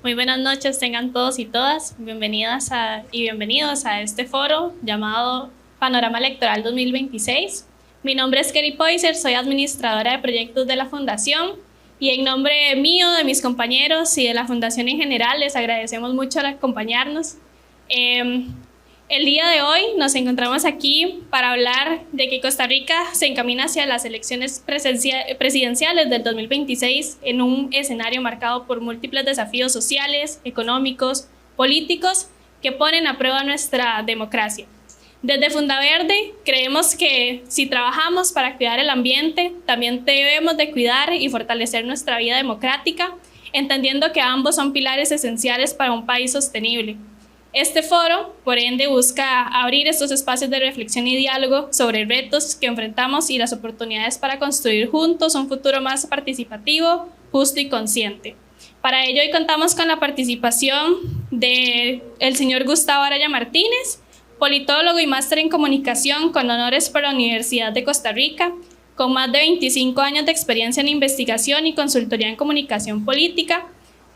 Muy buenas noches, tengan todos y todas bienvenidas y bienvenidos a este foro llamado Panorama Electoral 2026. Mi nombre es Kelly Poiser, soy administradora de proyectos de la Fundación y en nombre mío, de mis compañeros y de la Fundación en general, les agradecemos mucho al acompañarnos. El día de hoy nos encontramos aquí para hablar de que Costa Rica se encamina hacia las elecciones presidenciales del 2026 en un escenario marcado por múltiples desafíos sociales, económicos, políticos que ponen a prueba nuestra democracia. Desde Fundaverde creemos que si trabajamos para cuidar el ambiente, también debemos de cuidar y fortalecer nuestra vida democrática, entendiendo que ambos son pilares esenciales para un país sostenible. Este foro, por ende, busca abrir estos espacios de reflexión y diálogo sobre retos que enfrentamos y las oportunidades para construir juntos un futuro más participativo, justo y consciente. Para ello, hoy contamos con la participación del señor Gustavo Araya Martínez, politólogo y máster en comunicación con honores por la Universidad de Costa Rica, con más de 25 años de experiencia en investigación y consultoría en comunicación política.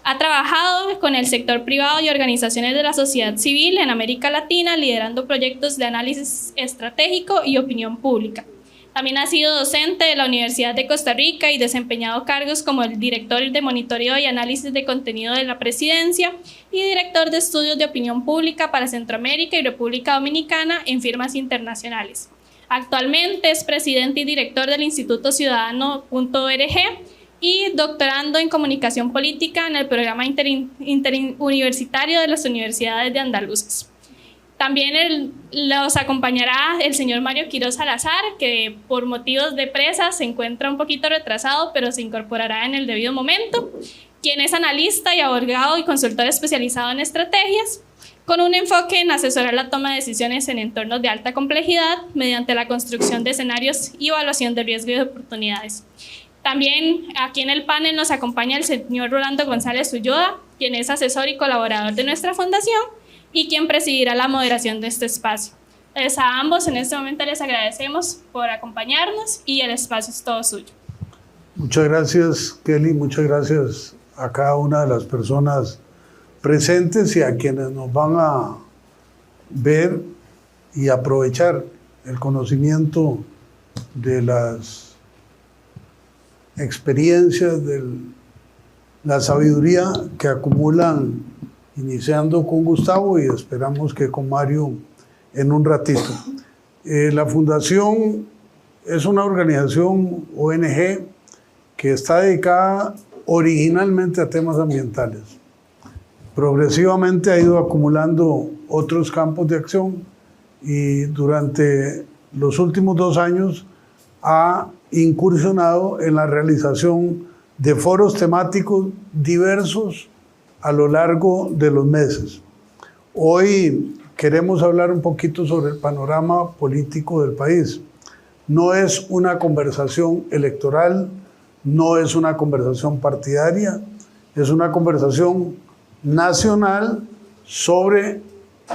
Ha trabajado con el sector privado y organizaciones de la sociedad civil en América Latina, liderando proyectos de análisis estratégico y opinión pública. También ha sido docente de la Universidad de Costa Rica y desempeñado cargos como el director de monitoreo y análisis de contenido de la presidencia y director de estudios de opinión pública para Centroamérica y República Dominicana en firmas internacionales. Actualmente es presidente y director del Instituto Ciudadano.org y doctorando en comunicación política en el programa interuniversitario de las universidades de Andaluzas. También los acompañará el señor Mario Quiroz Salazar, que por motivos de presa se encuentra un poquito retrasado, pero se incorporará en el debido momento, quien es analista y abogado y consultor especializado en estrategias, con un enfoque en asesorar la toma de decisiones en entornos de alta complejidad mediante la construcción de escenarios y evaluación de riesgo y de oportunidades. También aquí en el panel nos acompaña el señor Rolando González Ulloa, quien es asesor y colaborador de nuestra fundación y quien presidirá la moderación de este espacio. Entonces, a ambos en este momento les agradecemos por acompañarnos y el espacio es todo suyo. Muchas gracias, Kelly, muchas gracias a cada una de las personas presentes y a quienes nos van a ver y aprovechar el conocimiento de las experiencias, de la sabiduría que acumulan, iniciando con Gustavo y esperamos que con Mario en un ratito. La Fundación es una organización ONG que está dedicada originalmente a temas ambientales. Progresivamente ha ido acumulando otros campos de acción y durante los últimos 2 años ha incursionado en la realización de foros temáticos diversos a lo largo de los meses. Hoy queremos hablar un poquito sobre el panorama político del país. No es una conversación electoral, no es una conversación partidaria, es una conversación nacional sobre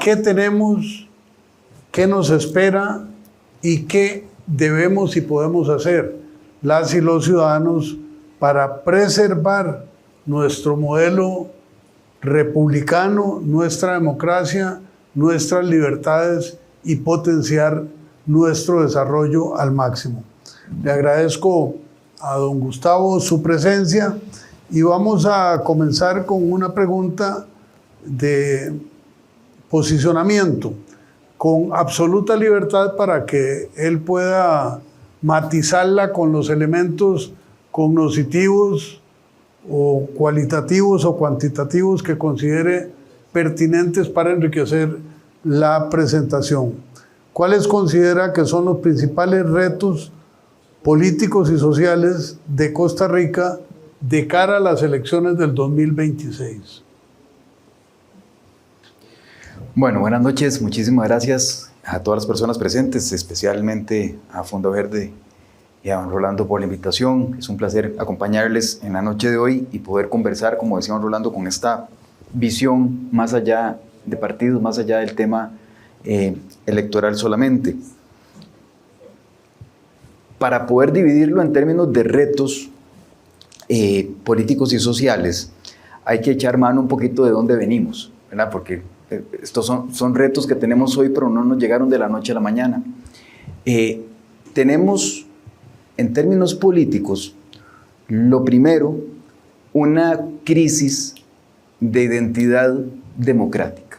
qué tenemos, qué nos espera y qué debemos y podemos hacer las y los ciudadanos para preservar nuestro modelo republicano, nuestra democracia, nuestras libertades y potenciar nuestro desarrollo al máximo. Le agradezco a don Gustavo su presencia y vamos a comenzar con una pregunta de posicionamiento, con absoluta libertad para que él pueda matizarla con los elementos cognitivos o cualitativos o cuantitativos que considere pertinentes para enriquecer la presentación. ¿Cuáles considera que son los principales retos políticos y sociales de Costa Rica de cara a las elecciones del 2026? Bueno, buenas noches, muchísimas gracias a todas las personas presentes, especialmente a Fundaverde y a don Rolando por la invitación. Es un placer acompañarles en la noche de hoy y poder conversar, como decía don Rolando, con esta visión más allá de partidos, más allá del tema electoral solamente. Para poder dividirlo en términos de retos políticos y sociales, hay que echar mano un poquito de dónde venimos, ¿verdad? Porque estos son retos que tenemos hoy, pero no nos llegaron de la noche a la mañana. Tenemos, en términos políticos, lo primero, una crisis de identidad democrática.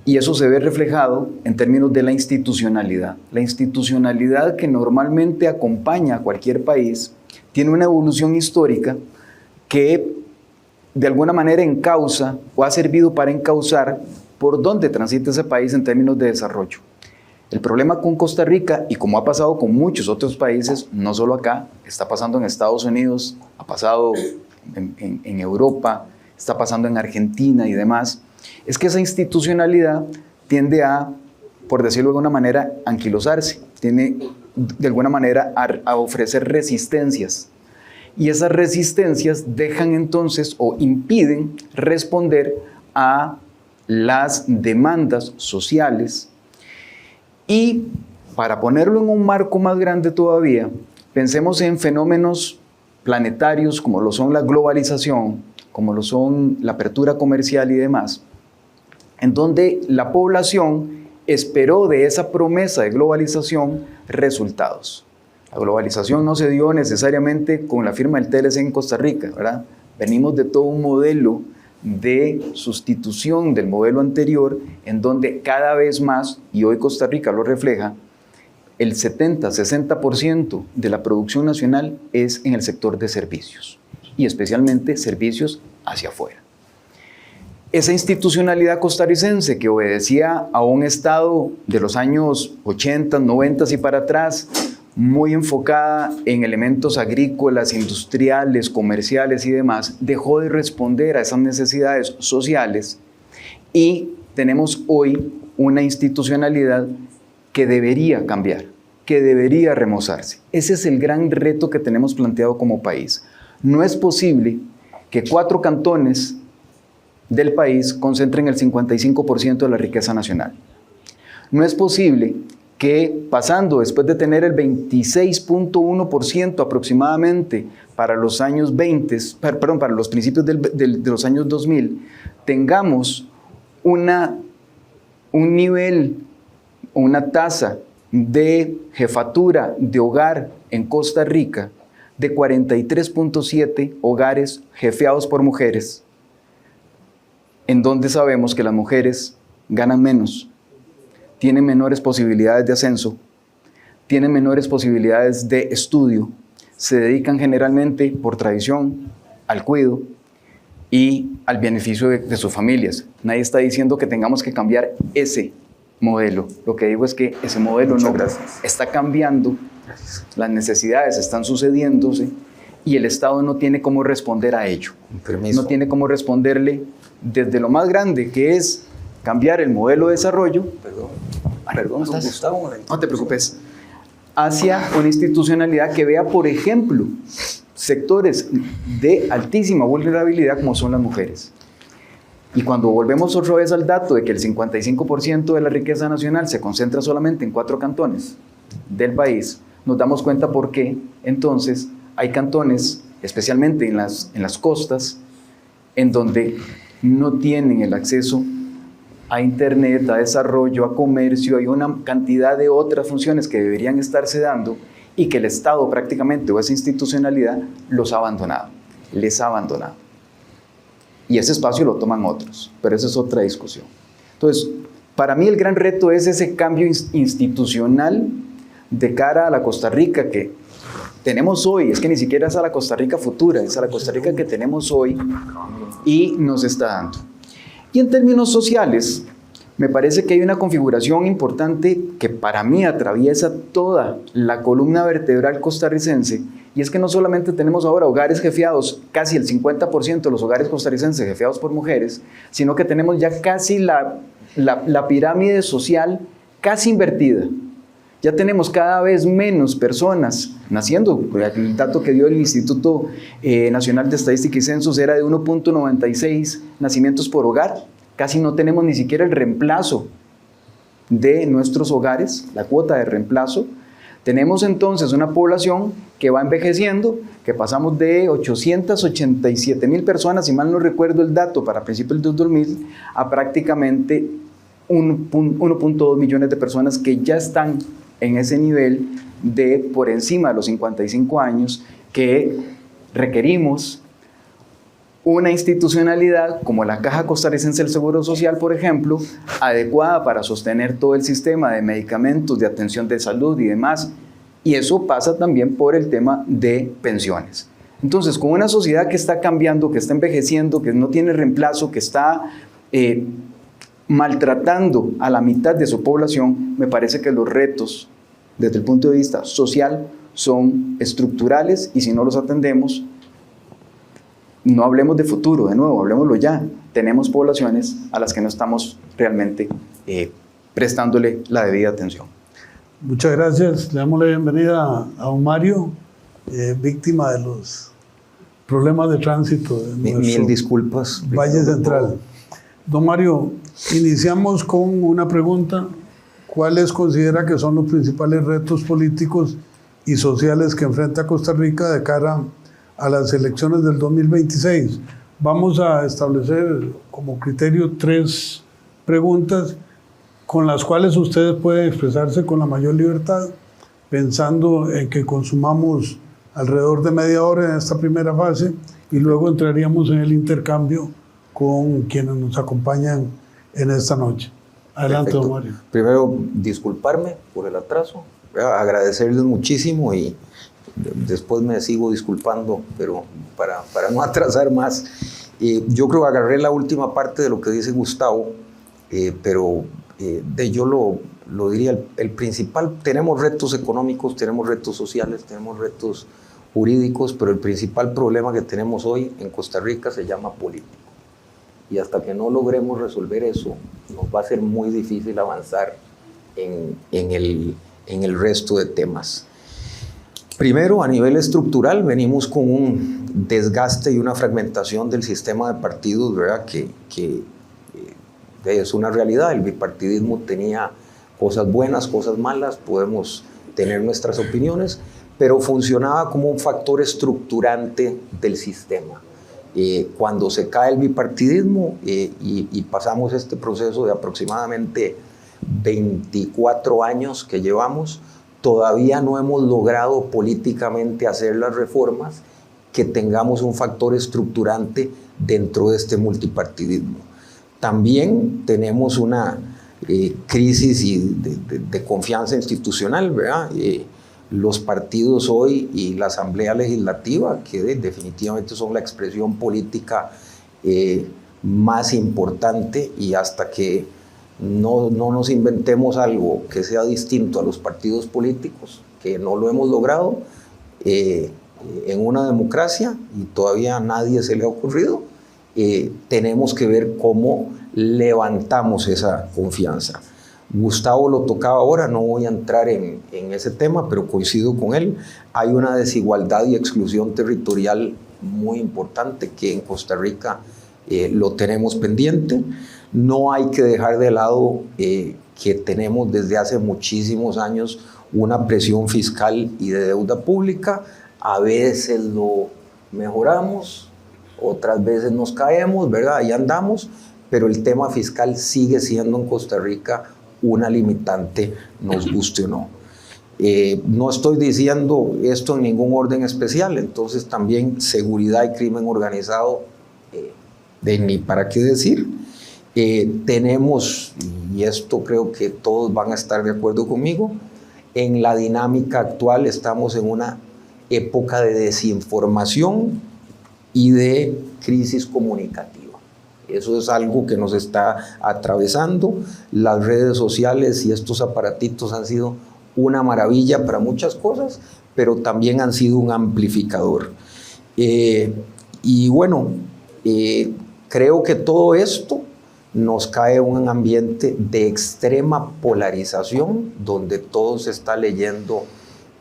Y eso se ve reflejado en términos de la institucionalidad. La institucionalidad que normalmente acompaña a cualquier país tiene una evolución histórica que de alguna manera encausa o ha servido para encauzar por dónde transita ese país en términos de desarrollo. El problema con Costa Rica, y como ha pasado con muchos otros países, no solo acá, está pasando en Estados Unidos, ha pasado en Europa, está pasando en Argentina y demás, es que esa institucionalidad tiende a, por decirlo de alguna manera, anquilosarse, tiene de alguna manera a ofrecer resistencias. Y esas resistencias dejan entonces o impiden responder a las demandas sociales. Y para ponerlo en un marco más grande todavía, pensemos en fenómenos planetarios como lo son la globalización, como lo son la apertura comercial y demás, en donde la población esperó de esa promesa de globalización resultados. La globalización no se dio necesariamente con la firma del TLC en Costa Rica, ¿verdad? Venimos de todo un modelo de sustitución del modelo anterior, en donde cada vez más, y hoy Costa Rica lo refleja, el 70-60% de la producción nacional es en el sector de servicios, y especialmente servicios hacia afuera. Esa institucionalidad costarricense que obedecía a un Estado de los años 80, 90 y para atrás, muy enfocada en elementos agrícolas, industriales, comerciales y demás, dejó de responder a esas necesidades sociales y tenemos hoy una institucionalidad que debería cambiar, que debería remozarse. Ese es el gran reto que tenemos planteado como país. No es posible que 4 cantones del país concentren el 55% de la riqueza nacional. No es posible que pasando después de tener el 26.1% aproximadamente para los años 20, perdón, para los principios de los años 2000, tengamos un nivel, una tasa de jefatura de hogar en Costa Rica de 43.7 hogares jefeados por mujeres, en donde sabemos que las mujeres ganan menos, tienen menores posibilidades de ascenso, tienen menores posibilidades de estudio, se dedican generalmente por tradición al cuidado y al beneficio de sus familias. Nadie está diciendo que tengamos que cambiar ese modelo. Lo que digo es que ese modelo está cambiando, las necesidades están sucediéndose y el Estado no tiene cómo responder a ello. No tiene cómo responderle desde lo más grande, que es cambiar el modelo de desarrollo. Perdón, Gustavo, no te preocupes. Hacia una institucionalidad que vea, por ejemplo, sectores de altísima vulnerabilidad como son las mujeres. Y cuando volvemos otra vez al dato de que el 55% de la riqueza nacional se concentra solamente en 4 cantones del país, nos damos cuenta por qué entonces hay cantones, especialmente en las costas, en donde no tienen el acceso a internet, a desarrollo, a comercio, hay una cantidad de otras funciones que deberían estarse dando y que el Estado prácticamente o esa institucionalidad los ha abandonado, les ha abandonado. Y ese espacio lo toman otros, pero esa es otra discusión. Entonces, para mí el gran reto es ese cambio institucional de cara a la Costa Rica que tenemos hoy. Es que ni siquiera es a la Costa Rica futura, es a la Costa Rica que tenemos hoy y nos está dando. Y en términos sociales, me parece que hay una configuración importante que para mí atraviesa toda la columna vertebral costarricense, y es que no solamente tenemos ahora hogares jefeados, casi el 50% de los hogares costarricenses jefeados por mujeres, sino que tenemos ya casi la pirámide social casi invertida. Ya tenemos cada vez menos personas naciendo. El dato que dio el Instituto Nacional de Estadística y Censos era de 1.96 nacimientos por hogar. Casi no tenemos ni siquiera el reemplazo de nuestros hogares, la cuota de reemplazo. Tenemos entonces una población que va envejeciendo, que pasamos de 887,000 personas, si mal no recuerdo el dato, para principios del 2000, a prácticamente 1.2 millones de personas que ya están en ese nivel de por encima de los 55 años, que requerimos una institucionalidad como la Caja Costarricense del Seguro Social, por ejemplo, adecuada para sostener todo el sistema de medicamentos, de atención de salud y demás. Y eso pasa también por el tema de pensiones. Entonces, con una sociedad que está cambiando, que está envejeciendo, que no tiene reemplazo, que está maltratando a la mitad de su población, me parece que los retos, desde el punto de vista social, son estructurales, y si no los atendemos, no hablemos de futuro, de nuevo, hablemoslo ya. Tenemos poblaciones a las que no estamos realmente prestándole la debida atención. Muchas gracias. Le damos la bienvenida a don Mario, víctima de los problemas de tránsito de Mil disculpas. Valle Central. Don Mario, iniciamos con una pregunta. ¿Cuáles considera que son los principales retos políticos y sociales que enfrenta Costa Rica de cara a las elecciones del 2026? Vamos a establecer como criterio 3 preguntas con las cuales ustedes pueden expresarse con la mayor libertad, pensando en que consumamos alrededor de media hora en esta primera fase y luego entraríamos en el intercambio con quienes nos acompañan en esta noche. Adelante, Perfecto. don Mario. Primero, disculparme por el atraso, agradecerles muchísimo y después me sigo disculpando, pero para no atrasar más. Yo creo que agarré la última parte de lo que dice Gustavo, pero yo lo diría, el principal, tenemos retos económicos, tenemos retos sociales, tenemos retos jurídicos, pero el principal problema que tenemos hoy en Costa Rica se llama político. Y hasta que no logremos resolver eso, nos va a ser muy difícil avanzar en el resto de temas. Primero, a nivel estructural, venimos con un desgaste y una fragmentación del sistema de partidos, ¿verdad? Que es una realidad. El bipartidismo tenía cosas buenas, cosas malas, podemos tener nuestras opiniones, pero funcionaba como un factor estructurante del sistema. Cuando se cae el bipartidismo y pasamos este proceso de aproximadamente 24 años que llevamos, todavía no hemos logrado políticamente hacer las reformas que tengamos un factor estructurante dentro de este multipartidismo. También tenemos una crisis de confianza institucional, ¿verdad? Los partidos hoy y la Asamblea Legislativa, que definitivamente son la expresión política más importante, y hasta que no nos inventemos algo que sea distinto a los partidos políticos, que no lo hemos logrado en una democracia y todavía a nadie se le ha ocurrido, tenemos que ver cómo levantamos esa confianza. Gustavo lo tocaba ahora, no voy a entrar en ese tema, pero coincido con él. Hay una desigualdad y exclusión territorial muy importante que en Costa Rica lo tenemos pendiente. No hay que dejar de lado que tenemos desde hace muchísimos años una presión fiscal y de deuda pública. A veces lo mejoramos, otras veces nos caemos, ¿verdad? Ahí andamos, pero el tema fiscal sigue siendo en Costa Rica una limitante, nos guste o no. No estoy diciendo esto en ningún orden especial, entonces también seguridad y crimen organizado, ni para qué decir. Tenemos, y esto creo que todos van a estar de acuerdo conmigo, en la dinámica actual estamos en una época de desinformación y de crisis comunicativa. Eso es algo que nos está atravesando. Las redes sociales y estos aparatitos han sido una maravilla para muchas cosas, pero también han sido un amplificador. Y bueno, creo que todo esto nos cae en un ambiente de extrema polarización, donde todo se está leyendo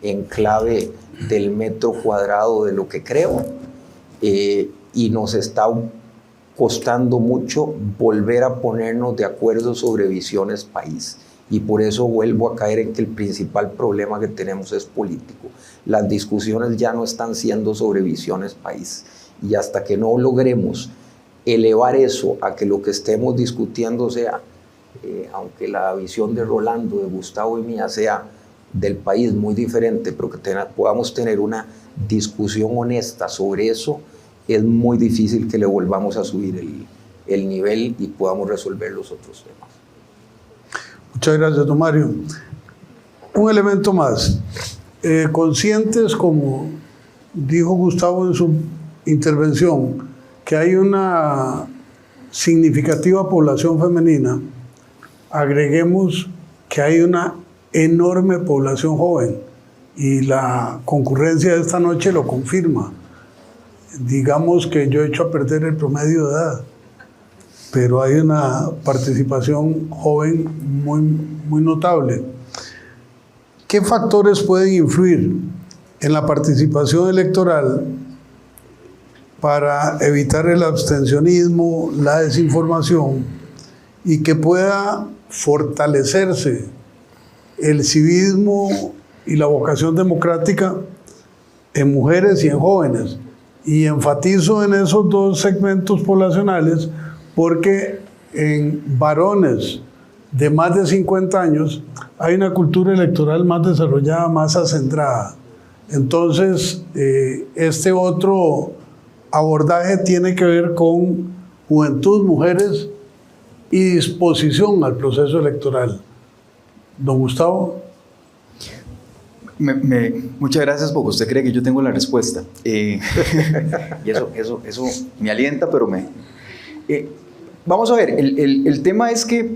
en clave del metro cuadrado de lo que creo, y nos está costando mucho volver a ponernos de acuerdo sobre visiones país. Y por eso vuelvo a caer en que el principal problema que tenemos es político. Las discusiones ya no están siendo sobre visiones país. Y hasta que no logremos elevar eso a que lo que estemos discutiendo sea, aunque la visión de Rolando, de Gustavo y mía sea del país muy diferente, pero que podamos tener una discusión honesta sobre eso, es muy difícil que le volvamos a subir el nivel y podamos resolver los otros temas. Muchas gracias, don Mario. Un elemento más. Conscientes, como dijo Gustavo en su intervención, que hay una significativa población femenina, agreguemos que hay una enorme población joven y la concurrencia de esta noche lo confirma. Digamos que yo he hecho a perder el promedio de edad, pero hay una participación joven muy notable. ¿Qué factores pueden influir en la participación electoral para evitar el abstencionismo, la desinformación y que pueda fortalecerse el civismo y la vocación democrática en mujeres y en jóvenes? Y enfatizo en esos dos segmentos poblacionales porque en varones de más de 50 años hay una cultura electoral más desarrollada, más acentrada. Entonces, este otro abordaje tiene que ver con juventud, mujeres y disposición al proceso electoral. Don Gustavo. Muchas gracias porque usted cree que yo tengo la respuesta. Y eso me alienta, pero vamos a ver, el tema es que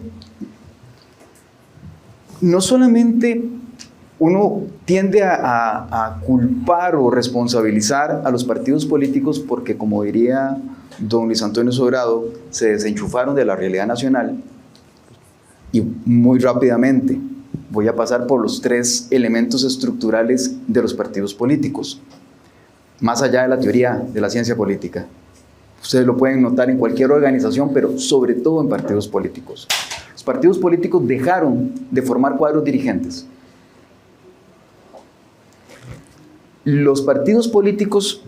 no solamente uno tiende a culpar o responsabilizar a los partidos políticos porque, como diría don Luis Antonio Sobrado, se desenchufaron de la realidad nacional y muy rápidamente. Voy a pasar por los tres elementos estructurales de los partidos políticos, más allá de la teoría de la ciencia política. Ustedes lo pueden notar en cualquier organización, pero sobre todo en partidos políticos. Los partidos políticos dejaron de formar cuadros dirigentes. Los partidos políticos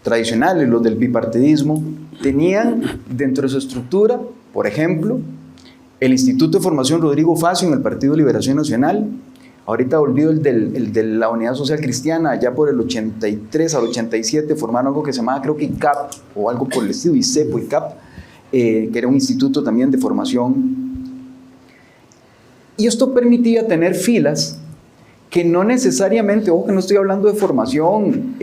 tradicionales, los del bipartidismo, tenían dentro de su estructura, por ejemplo, el Instituto de Formación Rodrigo Facio en el Partido de Liberación Nacional. Ahorita olvido el de la Unidad Social Cristiana, allá por el 83 al 87 formaron algo que se llamaba, creo que ICAP, o algo por el estilo, ICEPO, ICAP, que era un instituto también de formación. Y esto permitía tener filas que no necesariamente, ojo que no estoy hablando de formación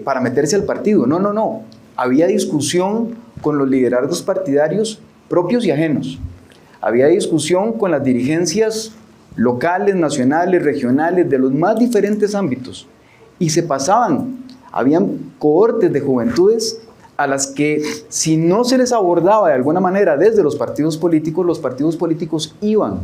para meterse al partido, no. Había discusión con los liderazgos partidarios propios y ajenos. Había discusión con las dirigencias locales, nacionales, regionales, de los más diferentes ámbitos. Y se pasaban, habían cohortes de juventudes a las que, si no se les abordaba de alguna manera desde los partidos políticos iban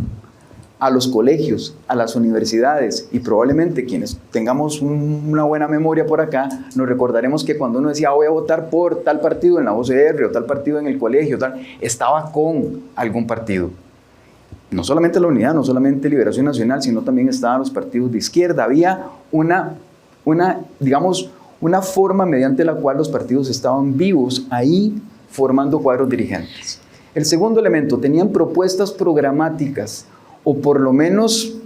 a los colegios, a las universidades, y probablemente quienes tengamos una buena memoria por acá, nos recordaremos que cuando uno decía voy a votar por tal partido en la OCR o tal partido en el colegio, estaba con algún partido. No solamente la Unidad, no solamente Liberación Nacional, sino también estaban los partidos de izquierda. Había una forma mediante la cual los partidos estaban vivos ahí formando cuadros dirigentes. El segundo elemento, tenían propuestas programáticas, o por lo menos,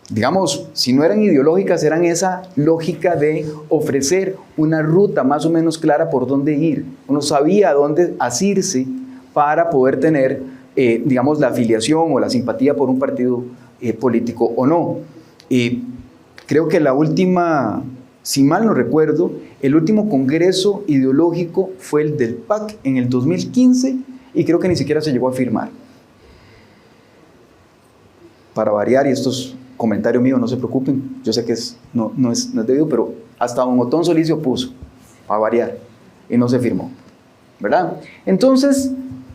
digamos, si no eran ideológicas, eran esa lógica de ofrecer una ruta más o menos clara por dónde ir. Uno sabía a dónde asirse para poder tener, digamos, la afiliación o la simpatía por un partido político o no. Creo que la última, si mal no recuerdo, el último congreso ideológico fue el del PAC en el 2015 y creo que ni siquiera se llegó a firmar. Para variar, y esto es comentario mío, no se preocupen, yo sé que no es debido, pero hasta don Otón Solís se opuso, para variar, y no se firmó, ¿verdad? Entonces,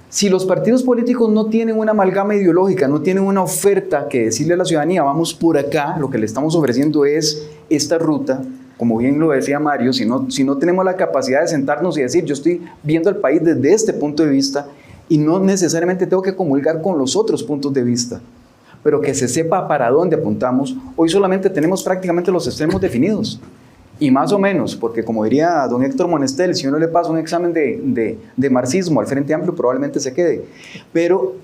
si los partidos políticos no tienen una amalgama ideológica, no tienen una oferta que decirle a la ciudadanía, vamos por acá, lo que le estamos ofreciendo es esta ruta, como bien lo decía Mario, si no tenemos la capacidad de sentarnos y decir, yo estoy viendo el país desde este punto de vista, y no necesariamente tengo que comulgar con los otros puntos de vista, pero que se sepa para dónde apuntamos. Hoy solamente tenemos prácticamente los extremos definidos. Y más o menos, porque como diría don Héctor Monestel, si uno le pasa un examen de marxismo al Frente Amplio, probablemente se quede. Pero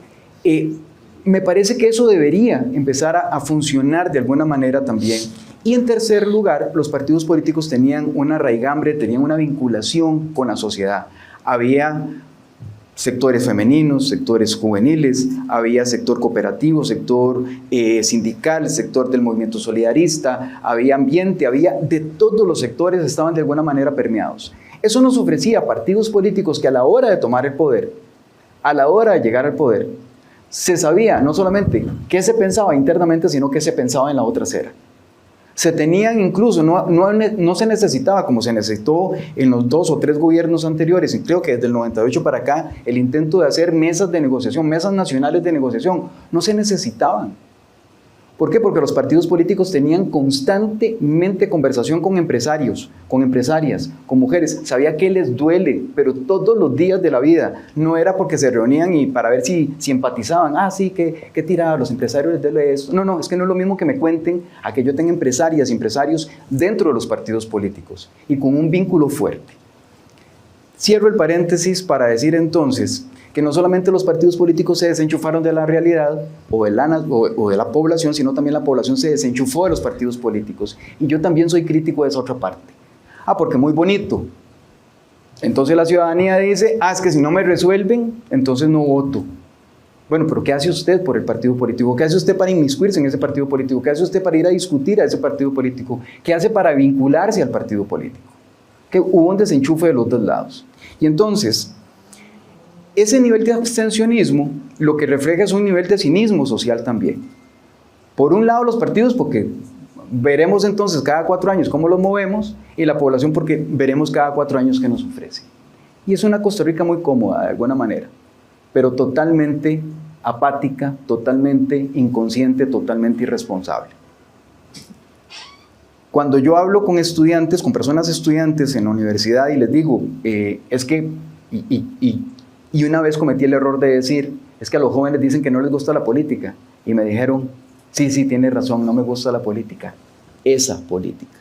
me parece que eso debería empezar a funcionar de alguna manera también. Y en tercer lugar, los partidos políticos tenían una raigambre, tenían una vinculación con la sociedad. Había sectores femeninos, sectores juveniles, había sector cooperativo, sector sindical, sector del movimiento solidarista, había ambiente, había de todos los sectores, estaban de alguna manera permeados. Eso nos ofrecía a partidos políticos que a la hora de tomar el poder, a la hora de llegar al poder, se sabía no solamente qué se pensaba internamente, sino qué se pensaba en la otra acera. Se tenían incluso, no se necesitaba como se necesitó en los 2 o 3 gobiernos anteriores, y creo que desde el 98 para acá, el intento de hacer mesas de negociación, mesas nacionales de negociación, no se necesitaban. ¿Por qué? Porque los partidos políticos tenían constantemente conversación con empresarios, con empresarias, con mujeres. Sabía que les duele, pero todos los días de la vida. No era porque se reunían y para ver si empatizaban. Ah, sí, qué tirada, los empresarios les duele eso. No, es que no es lo mismo que me cuenten a que yo tenga empresarias y empresarios dentro de los partidos políticos y con un vínculo fuerte. Cierro el paréntesis para decir entonces que no solamente los partidos políticos se desenchufaron de la realidad o de la población, sino también la población se desenchufó de los partidos políticos. Y yo también soy crítico de esa otra parte. Porque muy bonito. Entonces la ciudadanía dice, es que si no me resuelven, entonces no voto. Bueno, pero ¿qué hace usted por el partido político? ¿Qué hace usted para inmiscuirse en ese partido político? ¿Qué hace usted para ir a discutir a ese partido político? ¿Qué hace para vincularse al partido político? Que hubo un desenchufe de los dos lados. Y entonces, ese nivel de abstencionismo lo que refleja es un nivel de cinismo social también. Por un lado los partidos, porque veremos entonces cada 4 años cómo los movemos, y la población porque veremos cada 4 años qué nos ofrece. Y es una Costa Rica muy cómoda de alguna manera, pero totalmente apática, totalmente inconsciente, totalmente irresponsable. Cuando yo hablo con estudiantes, con personas estudiantes en la universidad y les digo, es que, y una vez cometí el error de decir, es que a los jóvenes dicen que no les gusta la política. Y me dijeron, sí, tienes razón, no me gusta la política, esa política.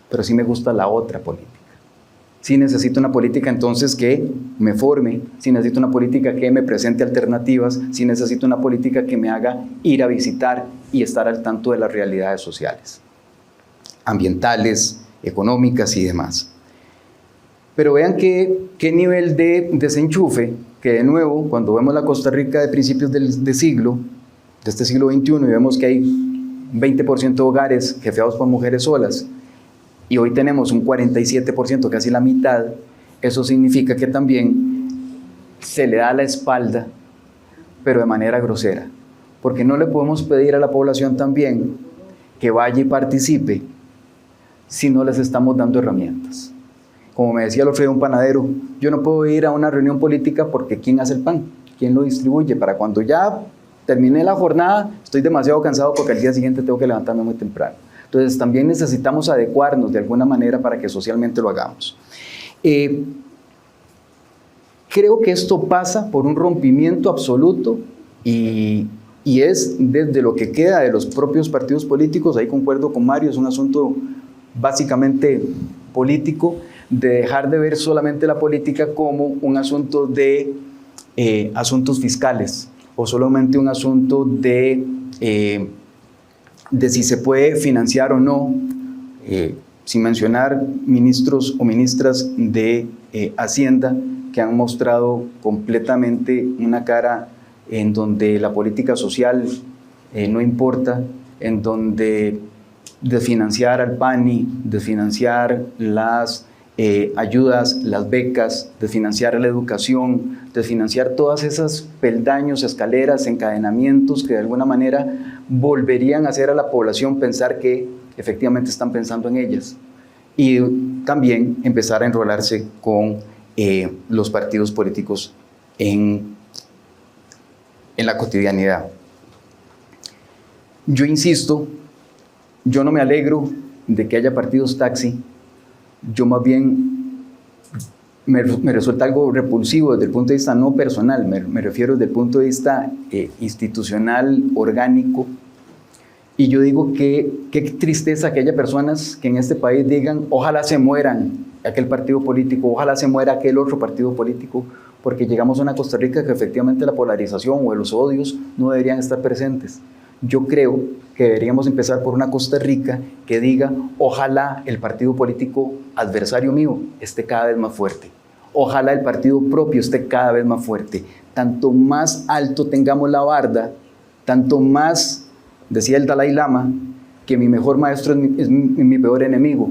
Pero sí me gusta la otra política. Sí necesito una política entonces que me forme, sí necesito una política que me presente alternativas, sí necesito una política que me haga ir a visitar y estar al tanto de las realidades sociales, ambientales, económicas y demás. Pero vean qué nivel de desenchufe, que de nuevo, cuando vemos la Costa Rica de principios de este siglo XXI, y vemos que hay 20% de hogares jefeados por mujeres solas, y hoy tenemos un 47%, casi la mitad, eso significa que también se le da la espalda, pero de manera grosera. Porque no le podemos pedir a la población también que vaya y participe si no les estamos dando herramientas. Como me decía el otro día un panadero, yo no puedo ir a una reunión política porque ¿quién hace el pan? ¿Quién lo distribuye? Para cuando ya termine la jornada, estoy demasiado cansado porque al día siguiente tengo que levantarme muy temprano. Entonces también necesitamos adecuarnos de alguna manera para que socialmente lo hagamos. Creo que esto pasa por un rompimiento absoluto y es desde lo que queda de los propios partidos políticos, ahí concuerdo con Mario, es un asunto básicamente político, de dejar de ver solamente la política como un asunto de asuntos fiscales o solamente un asunto de si se puede financiar o no, sin mencionar ministros o ministras de Hacienda que han mostrado completamente una cara en donde la política social no importa, en donde desfinanciar al PANI, desfinanciar las ayudas, las becas, desfinanciar la educación, desfinanciar todas esas peldaños, escaleras, encadenamientos que de alguna manera volverían a hacer a la población pensar que efectivamente están pensando en ellas. Y también empezar a enrolarse con los partidos políticos en la cotidianidad. Yo insisto, yo no me alegro de que haya partidos taxi. Yo más bien me resulta algo repulsivo desde el punto de vista no personal, me refiero desde el punto de vista institucional, orgánico. Y yo digo que qué tristeza que haya personas que en este país digan, ojalá se mueran aquel partido político, ojalá se muera aquel otro partido político, porque llegamos a una Costa Rica que efectivamente la polarización o los odios no deberían estar presentes. Yo creo que deberíamos empezar por una Costa Rica que diga, ojalá el partido político adversario mío esté cada vez más fuerte, ojalá el partido propio esté cada vez más fuerte. Tanto más alto tengamos la barda, tanto más, decía el Dalai Lama, que mi mejor maestro es mi peor enemigo.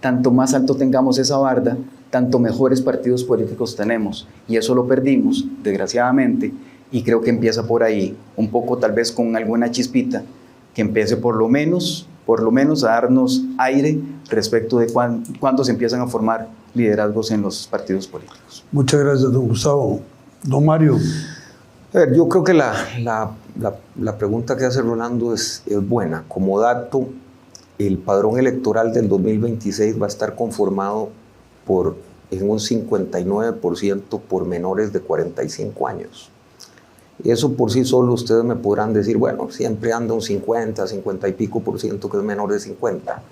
Tanto más alto tengamos esa barda, tanto mejores partidos políticos tenemos. Y eso lo perdimos, desgraciadamente, y creo que empieza por ahí, un poco tal vez con alguna chispita, que empiece por lo menos a darnos aire respecto de cuándo se empiezan a formar liderazgos en los partidos políticos. Muchas gracias, don Gustavo. Don Mario. A ver, yo creo que la pregunta que hace Rolando es buena. Como dato, el padrón electoral del 2026 va a estar conformado en un 59% por menores de 45 años. Eso por sí solo ustedes me podrán decir, bueno, siempre anda un 50 y pico por ciento que es menor de 50.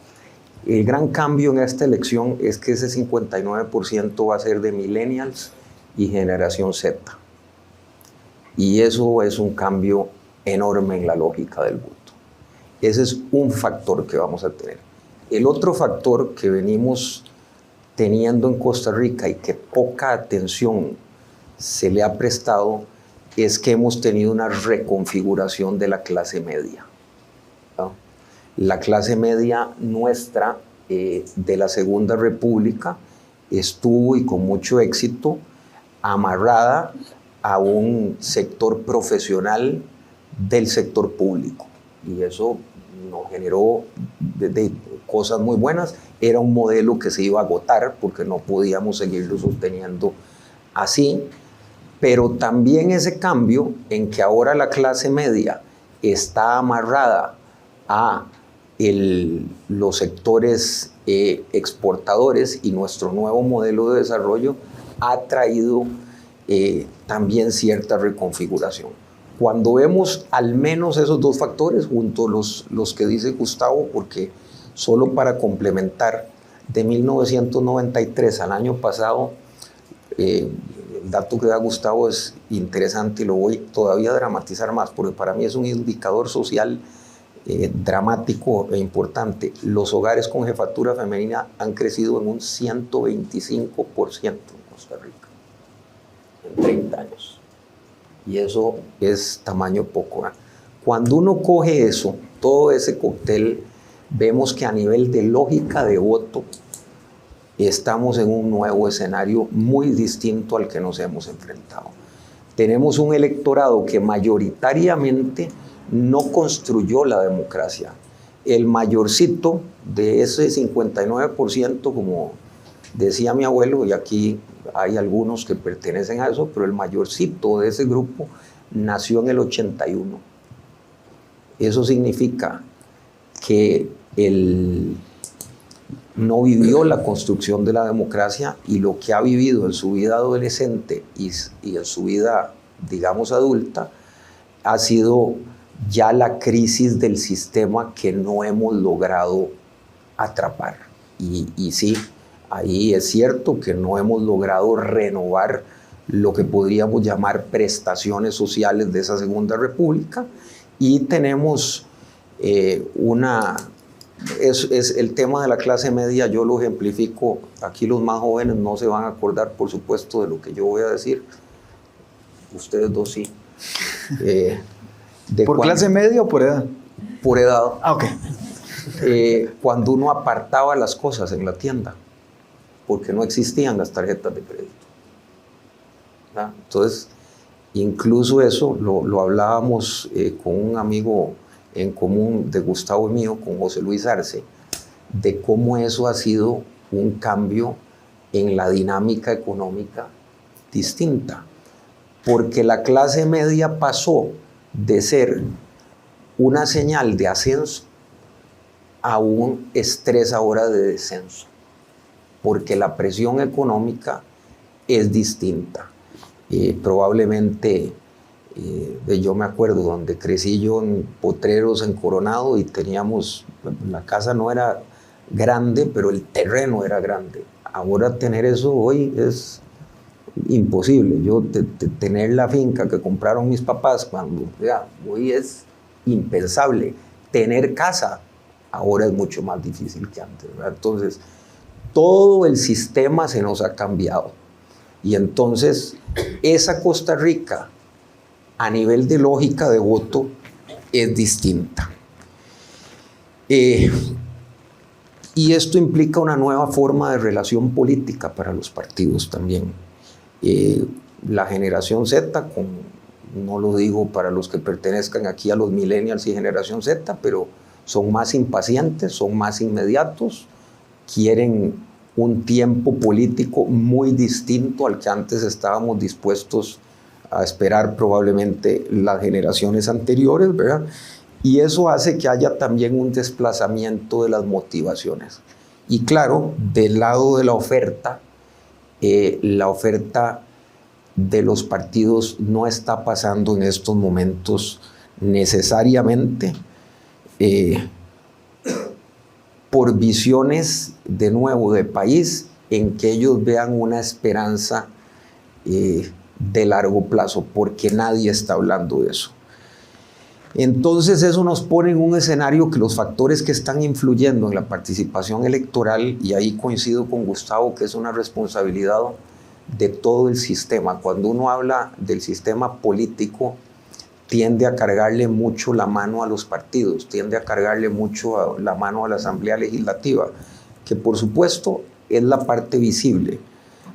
El gran cambio en esta elección es que ese 59% va a ser de millennials y generación Z. Y eso es un cambio enorme en la lógica del voto. Ese es un factor que vamos a tener. El otro factor que venimos teniendo en Costa Rica y que poca atención se le ha prestado es que hemos tenido una reconfiguración de la clase media, ¿no? La clase media nuestra de la Segunda República estuvo y con mucho éxito amarrada a un sector profesional del sector público, y eso nos generó de cosas muy buenas. Era un modelo que se iba a agotar porque no podíamos seguirlo sosteniendo así, pero también ese cambio en que ahora la clase media está amarrada a los sectores exportadores y nuestro nuevo modelo de desarrollo ha traído también cierta reconfiguración. Cuando vemos al menos esos dos factores, junto los que dice Gustavo, porque solo para complementar, de 1993 al año pasado, el dato que da Gustavo es interesante y lo voy todavía a dramatizar más, porque para mí es un indicador social dramático e importante. Los hogares con jefatura femenina han crecido en un 125% en Costa Rica en 30 años. Y eso es tamaño poco, ¿eh? Cuando uno coge eso, todo ese cóctel, vemos que a nivel de lógica de voto estamos en un nuevo escenario muy distinto al que nos hemos enfrentado. Tenemos un electorado que mayoritariamente no construyó la democracia. El mayorcito de ese 59%, como decía mi abuelo, y aquí hay algunos que pertenecen a eso, pero el mayorcito de ese grupo nació en el 81. Eso significa que él no vivió la construcción de la democracia, y lo que ha vivido en su vida adolescente y en su vida, digamos, adulta, ha sido ya la crisis del sistema que no hemos logrado atrapar. Y sí, ahí es cierto que no hemos logrado renovar lo que podríamos llamar prestaciones sociales de esa Segunda República, y tenemos es el tema de la clase media. Yo lo ejemplifico, aquí los más jóvenes no se van a acordar, por supuesto, de lo que yo voy a decir, ustedes dos sí. ¿Por clase media o por edad? Por edad. Ah, ok. Cuando uno apartaba las cosas en la tienda, porque no existían las tarjetas de crédito, ¿verdad? Entonces, incluso eso lo hablábamos con un amigo en común de Gustavo y mío, con José Luis Arce, de cómo eso ha sido un cambio en la dinámica económica distinta, porque la clase media pasó de ser una señal de ascenso a un estrés ahora de descenso, porque la presión económica es distinta. Probablemente, yo me acuerdo donde crecí yo en Potreros, en Coronado, y teníamos, la casa no era grande, pero el terreno era grande. Ahora tener eso hoy es imposible. Yo tener la finca que compraron mis papás cuando, hoy es impensable. Tener casa ahora es mucho más difícil que antes, ¿verdad? Entonces, todo el sistema se nos ha cambiado. Y entonces, esa Costa Rica, a nivel de lógica de voto, es distinta. Y esto implica una nueva forma de relación política para los partidos también. La generación Z, no lo digo para los que pertenezcan aquí a los millennials y generación Z, pero son más impacientes, son más inmediatos, quieren un tiempo político muy distinto al que antes estábamos dispuestos a esperar probablemente las generaciones anteriores, ¿verdad? Y eso hace que haya también un desplazamiento de las motivaciones. Y claro, del lado de la oferta de los partidos no está pasando en estos momentos necesariamente por visiones, de nuevo, de país, en que ellos vean una esperanza de largo plazo, porque nadie está hablando de eso. Entonces eso nos pone en un escenario que los factores que están influyendo en la participación electoral, y ahí coincido con Gustavo, que es una responsabilidad de todo el sistema. Cuando uno habla del sistema político, tiende a cargarle mucho la mano a los partidos, tiende a cargarle mucho la mano a la Asamblea Legislativa, que por supuesto es la parte visible,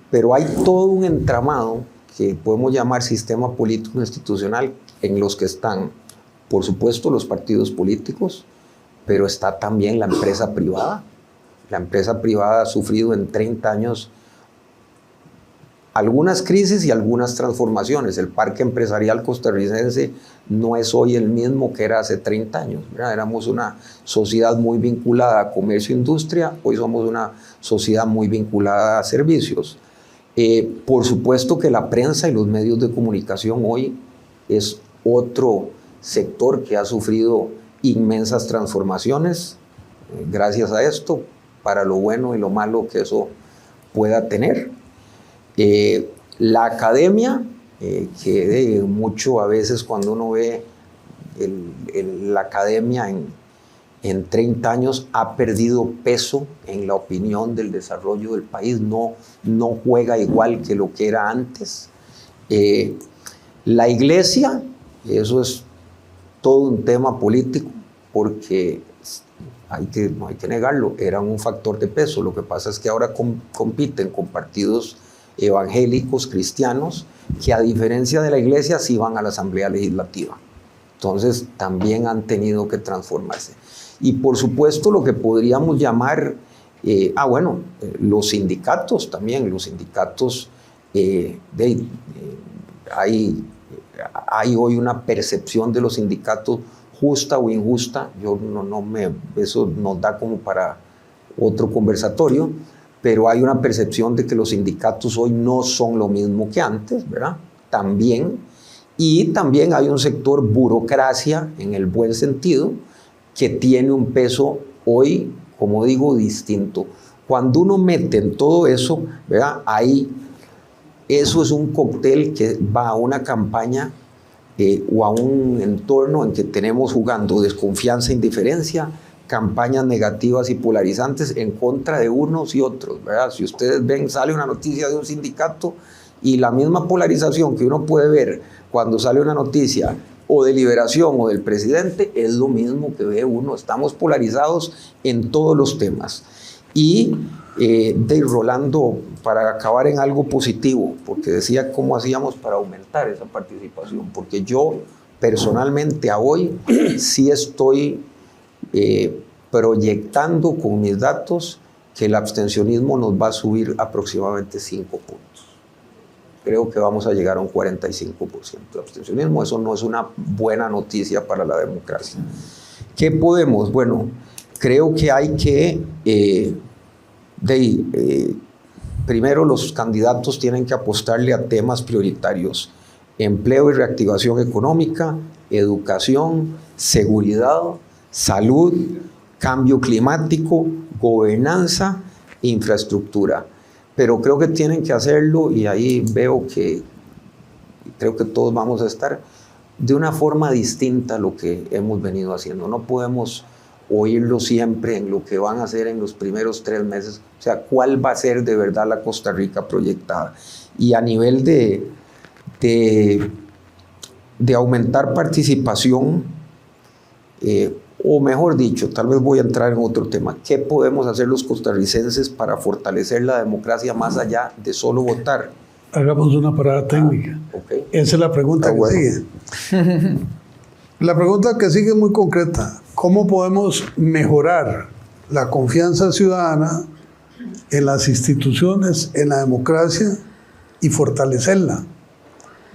pero hay todo un entramado que podemos llamar sistema político institucional, en los que están, por supuesto, los partidos políticos, pero está también la empresa privada. La empresa privada ha sufrido en 30 años algunas crisis y algunas transformaciones. El parque empresarial costarricense no es hoy el mismo que era hace 30 años. ¿Verdad? Éramos una sociedad muy vinculada a comercio e industria, hoy somos una sociedad muy vinculada a servicios. Por supuesto que la prensa y los medios de comunicación hoy es otro sector que ha sufrido inmensas transformaciones gracias a esto, para lo bueno y lo malo que eso pueda tener. La academia, que mucho a veces cuando uno ve la academia en 30 años ha perdido peso en la opinión del desarrollo del país, no juega igual que lo que era antes. La iglesia, eso es todo un tema político, porque no hay que negarlo, eran un factor de peso. Lo que pasa es que ahora compiten con partidos evangélicos, cristianos, que a diferencia de la iglesia sí van a la Asamblea Legislativa. Entonces también han tenido que transformarse. Y por supuesto lo que podríamos llamar, los sindicatos también, los sindicatos, hay hoy una percepción de los sindicatos justa o injusta, eso nos da como para otro conversatorio, pero hay una percepción de que los sindicatos hoy no son lo mismo que antes, ¿verdad? También hay un sector burocracia, en el buen sentido, que tiene un peso hoy, como digo, distinto. Cuando uno mete en todo eso, ¿verdad? Ahí, eso es un cóctel que va a una campaña o a un entorno en que tenemos jugando desconfianza e indiferencia, campañas negativas y polarizantes en contra de unos y otros, ¿verdad? Si ustedes ven, sale una noticia de un sindicato y la misma polarización que uno puede ver cuando sale una noticia o de Liberación o del presidente, es lo mismo que ve uno. Estamos polarizados en todos los temas. Y Rolando, para acabar en algo positivo, porque decía cómo hacíamos para aumentar esa participación, porque yo personalmente a hoy sí estoy proyectando con mis datos que el abstencionismo nos va a subir aproximadamente 5 puntos. Creo que vamos a llegar a un 45% de abstencionismo. Eso no es una buena noticia para la democracia. ¿Qué podemos? Bueno, creo que hay que primero los candidatos tienen que apostarle a temas prioritarios: empleo y reactivación económica, educación, seguridad, salud, cambio climático, gobernanza, infraestructura. Pero creo que tienen que hacerlo, y ahí veo que creo que todos vamos a estar de una forma distinta a lo que hemos venido haciendo. No podemos oírlo siempre en lo que van a hacer en los primeros 3 meses. O sea, ¿cuál va a ser de verdad la Costa Rica proyectada? Y a nivel de aumentar participación, o mejor dicho, tal vez voy a entrar en otro tema: ¿qué podemos hacer los costarricenses para fortalecer la democracia más allá de solo votar? Hagamos una parada técnica. Okay. Esa es la pregunta que sigue. La pregunta que sigue es muy concreta. ¿Cómo podemos mejorar la confianza ciudadana en las instituciones, en la democracia, y fortalecerla?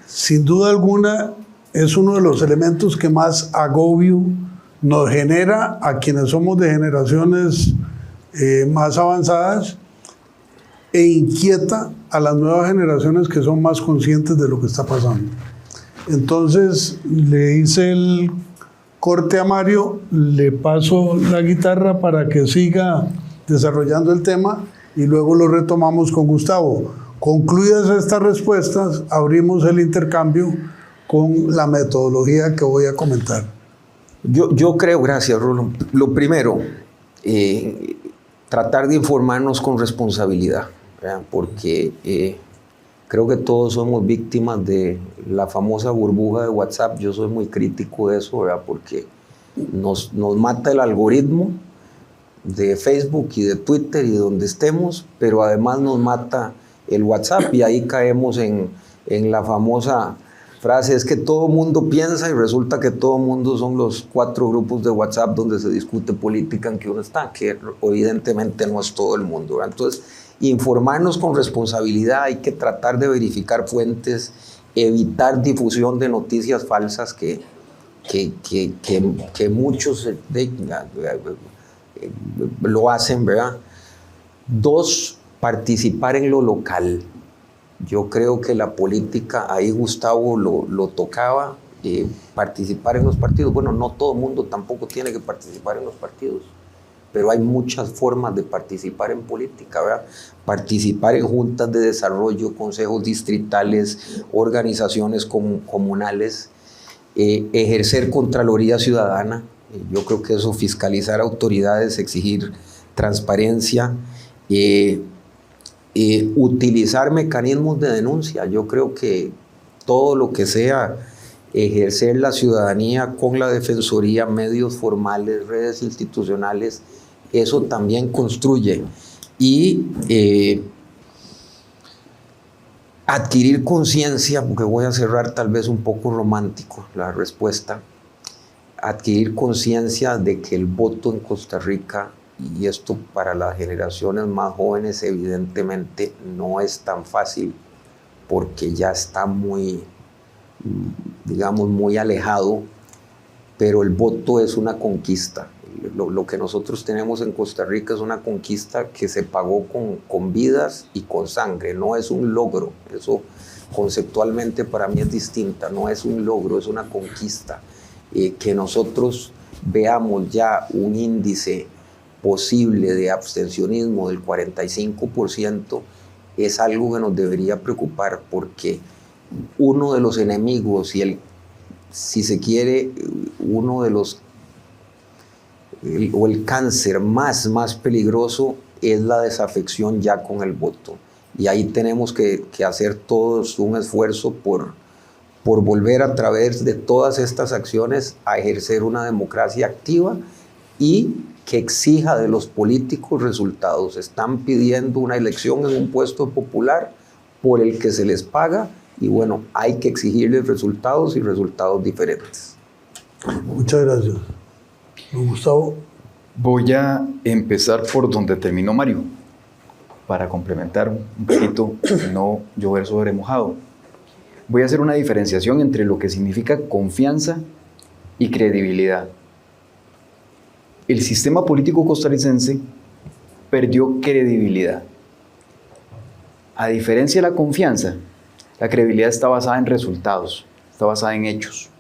Sin duda alguna, es uno de los elementos que más agobio nos genera a quienes somos de generaciones más avanzadas, e inquieta a las nuevas generaciones que son más conscientes de lo que está pasando. Entonces le hice el corte a Mario, le paso la guitarra para que siga desarrollando el tema y luego lo retomamos con Gustavo. Concluidas estas respuestas, abrimos el intercambio con la metodología que voy a comentar. Yo creo, gracias Rolo, lo primero, tratar de informarnos con responsabilidad, ¿verdad? Porque creo que todos somos víctimas de la famosa burbuja de WhatsApp. Yo soy muy crítico de eso, ¿verdad? Porque nos mata el algoritmo de Facebook y de Twitter y donde estemos, pero además nos mata el WhatsApp, y ahí caemos en la famosa frase: es que todo mundo piensa, y resulta que todo mundo son los 4 grupos de WhatsApp donde se discute política en que uno está, que evidentemente no es todo el mundo, ¿verdad? Entonces, informarnos con responsabilidad, hay que tratar de verificar fuentes, evitar difusión de noticias falsas que muchos lo hacen, ¿verdad? 2, participar en lo local. Yo creo que la política, ahí Gustavo lo tocaba, participar en los partidos. Bueno, no todo el mundo tampoco tiene que participar en los partidos, pero hay muchas formas de participar en política, ¿verdad? Participar en juntas de desarrollo, consejos distritales, organizaciones comunales, ejercer contraloría ciudadana. Yo creo que eso, fiscalizar autoridades, exigir transparencia, utilizar mecanismos de denuncia. Yo creo que todo lo que sea ejercer la ciudadanía con la defensoría, medios formales, redes institucionales, eso también construye. Y adquirir conciencia, porque voy a cerrar tal vez un poco romántico la respuesta, adquirir conciencia de que el voto en Costa Rica, y esto para las generaciones más jóvenes evidentemente no es tan fácil, porque ya está muy, digamos, muy alejado, pero el voto es una conquista. Lo que nosotros tenemos en Costa Rica es una conquista que se pagó con vidas y con sangre, no es un logro. Eso conceptualmente para mí es distinta, no es un logro, es una conquista. Que nosotros veamos ya un índice posible de abstencionismo del 45% es algo que nos debería preocupar, porque uno de los enemigos y si se quiere, uno de los o el cáncer más peligroso es la desafección ya con el voto, y ahí tenemos que hacer todos un esfuerzo por volver a través de todas estas acciones a ejercer una democracia activa y que exija de los políticos resultados. Están pidiendo una elección en un puesto popular por el que se les paga, y bueno, hay que exigirles resultados y resultados diferentes. Muchas gracias. Gustavo. Voy a empezar por donde terminó Mario, para complementar un poquito, no llover sobre mojado. Voy a hacer una diferenciación entre lo que significa confianza y credibilidad. El sistema político costarricense perdió credibilidad. A diferencia de la confianza, la credibilidad está basada en resultados, está basada en hechos,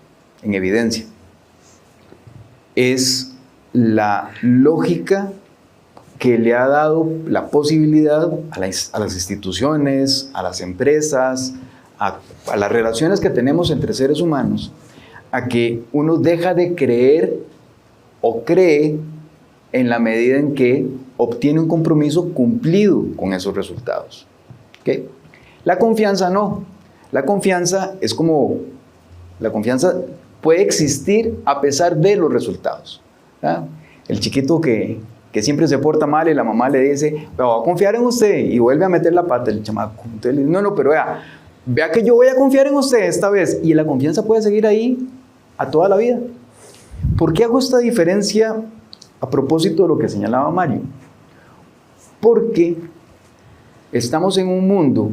en evidencia. Es la lógica que le ha dado la posibilidad a las instituciones, a las empresas, a las relaciones que tenemos entre seres humanos, a que uno deja de creer o cree en la medida en que obtiene un compromiso cumplido con esos resultados. ¿Okay? La confianza no. La confianza es como, la confianza puede existir a pesar de los resultados. ¿Verdad? El chiquito que siempre se porta mal y la mamá le dice, pero voy a confiar en usted, y vuelve a meter la pata el chamaco. Entonces le dice, no, pero vea que yo voy a confiar en usted esta vez. Y la confianza puede seguir ahí a toda la vida. ¿Por qué hago esta diferencia a propósito de lo que señalaba Mario? Porque estamos en un mundo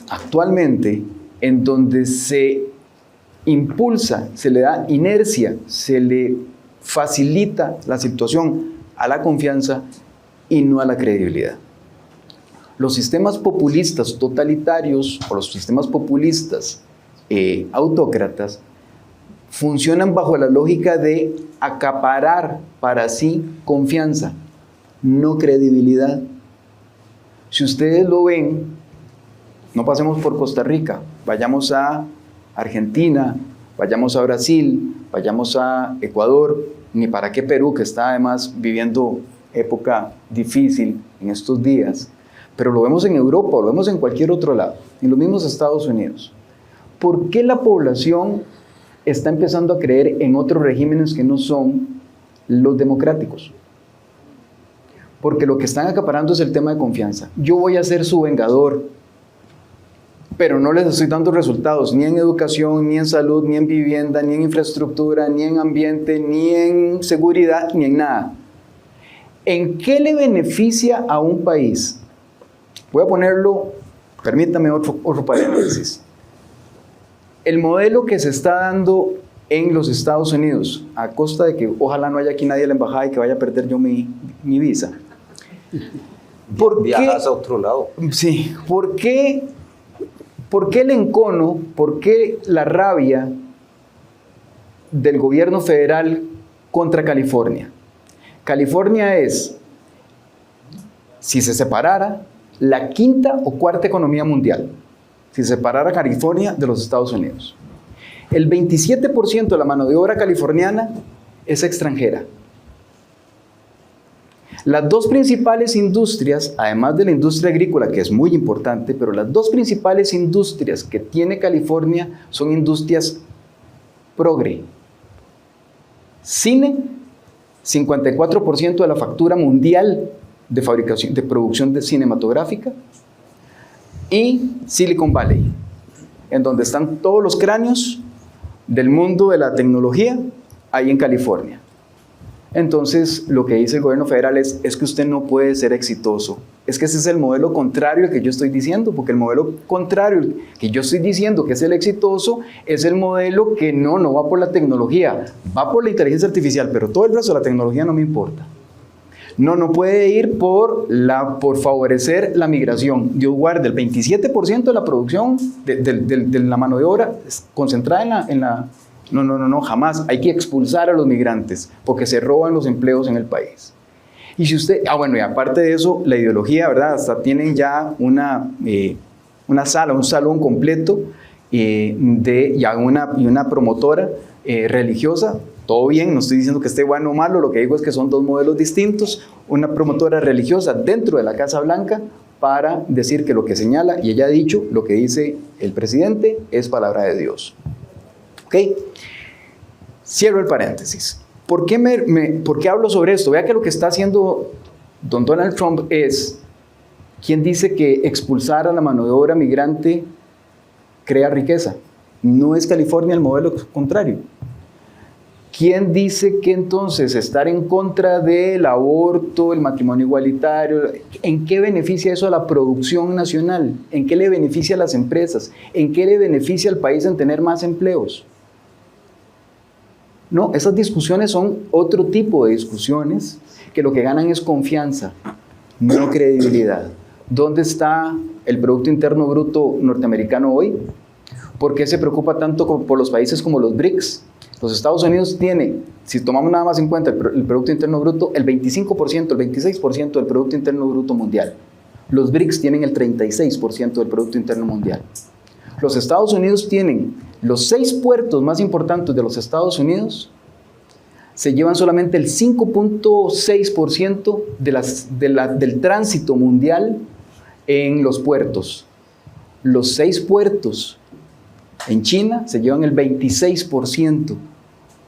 actualmente en donde se impulsa, se le da inercia, se le facilita la situación a la confianza y no a la credibilidad. Los sistemas populistas totalitarios o los sistemas populistas autócratas funcionan bajo la lógica de acaparar para sí confianza, no credibilidad. Si ustedes lo ven, no pasemos por Costa Rica, vayamos a Argentina, vayamos a Brasil, vayamos a Ecuador, ni para qué Perú, que está además viviendo época difícil en estos días, pero lo vemos en Europa, lo vemos en cualquier otro lado, en los mismos Estados Unidos. ¿Por qué la población está empezando a creer en otros regímenes que no son los democráticos? Porque lo que están acaparando es el tema de confianza. Yo voy a ser su vengador, pero no les estoy dando resultados, ni en educación, ni en salud, ni en vivienda, ni en infraestructura, ni en ambiente, ni en seguridad, ni en nada. ¿En qué le beneficia a un país? Voy a ponerlo, permítame otro paréntesis. El modelo que se está dando en los Estados Unidos, a costa de que ojalá no haya aquí nadie en la embajada y que vaya a perder yo mi visa. Viajas a otro lado. Sí, ¿por qué el encono, por qué la rabia del gobierno federal contra California? California es, si se separara, la quinta o cuarta economía mundial, si se separara California de los Estados Unidos. El 27% de la mano de obra californiana es extranjera. Las dos principales industrias, además de la industria agrícola, que es muy importante, pero las dos principales industrias que tiene California son industrias progre. Cine, 54% de la factura mundial de producción cinematográfica, y Silicon Valley, en donde están todos los cráneos del mundo de la tecnología, ahí en California. Entonces, lo que dice el gobierno federal es que usted no puede ser exitoso. Es que ese es el modelo contrario al que yo estoy diciendo, porque el modelo contrario que yo estoy diciendo que es el exitoso, es el modelo que no va por la tecnología, va por la inteligencia artificial, pero todo el resto de la tecnología no me importa. No puede ir por favorecer la migración. Dios guarde, el 27% de la producción de la mano de obra es concentrada en la... No, jamás. Hay que expulsar a los migrantes porque se roban los empleos en el país. Y si usted... bueno, y aparte de eso, la ideología, ¿verdad? Hasta tienen ya una sala, un salón completo y una promotora religiosa. Todo bien, no estoy diciendo que esté bueno o malo, lo que digo es que son dos modelos distintos. Una promotora religiosa dentro de la Casa Blanca para decir que lo que señala, y ella ha dicho, lo que dice el presidente es palabra de Dios. ¿Ok? Cierro el paréntesis. ¿Por qué hablo sobre esto? Vea que lo que está haciendo don Donald Trump es, ¿quién dice que expulsar a la mano de obra migrante crea riqueza? No es California el modelo contrario. ¿Quién dice que entonces estar en contra del aborto, el matrimonio igualitario, en qué beneficia eso a la producción nacional? ¿En qué le beneficia a las empresas? ¿En qué le beneficia al país en tener más empleos? No, esas discusiones son otro tipo de discusiones que lo que ganan es confianza, no credibilidad. ¿Dónde está el Producto Interno Bruto norteamericano hoy? ¿Por qué se preocupa tanto por los países como los BRICS? Los Estados Unidos tiene, si tomamos nada más en cuenta el Producto Interno Bruto, el 25%, el 26% del Producto Interno Bruto mundial. Los BRICS tienen el 36% del Producto Interno mundial. Los Estados Unidos tienen los 6 puertos más importantes de los Estados Unidos, se llevan solamente el 5.6% del tránsito mundial en los puertos. Los 6 puertos en China se llevan el 26%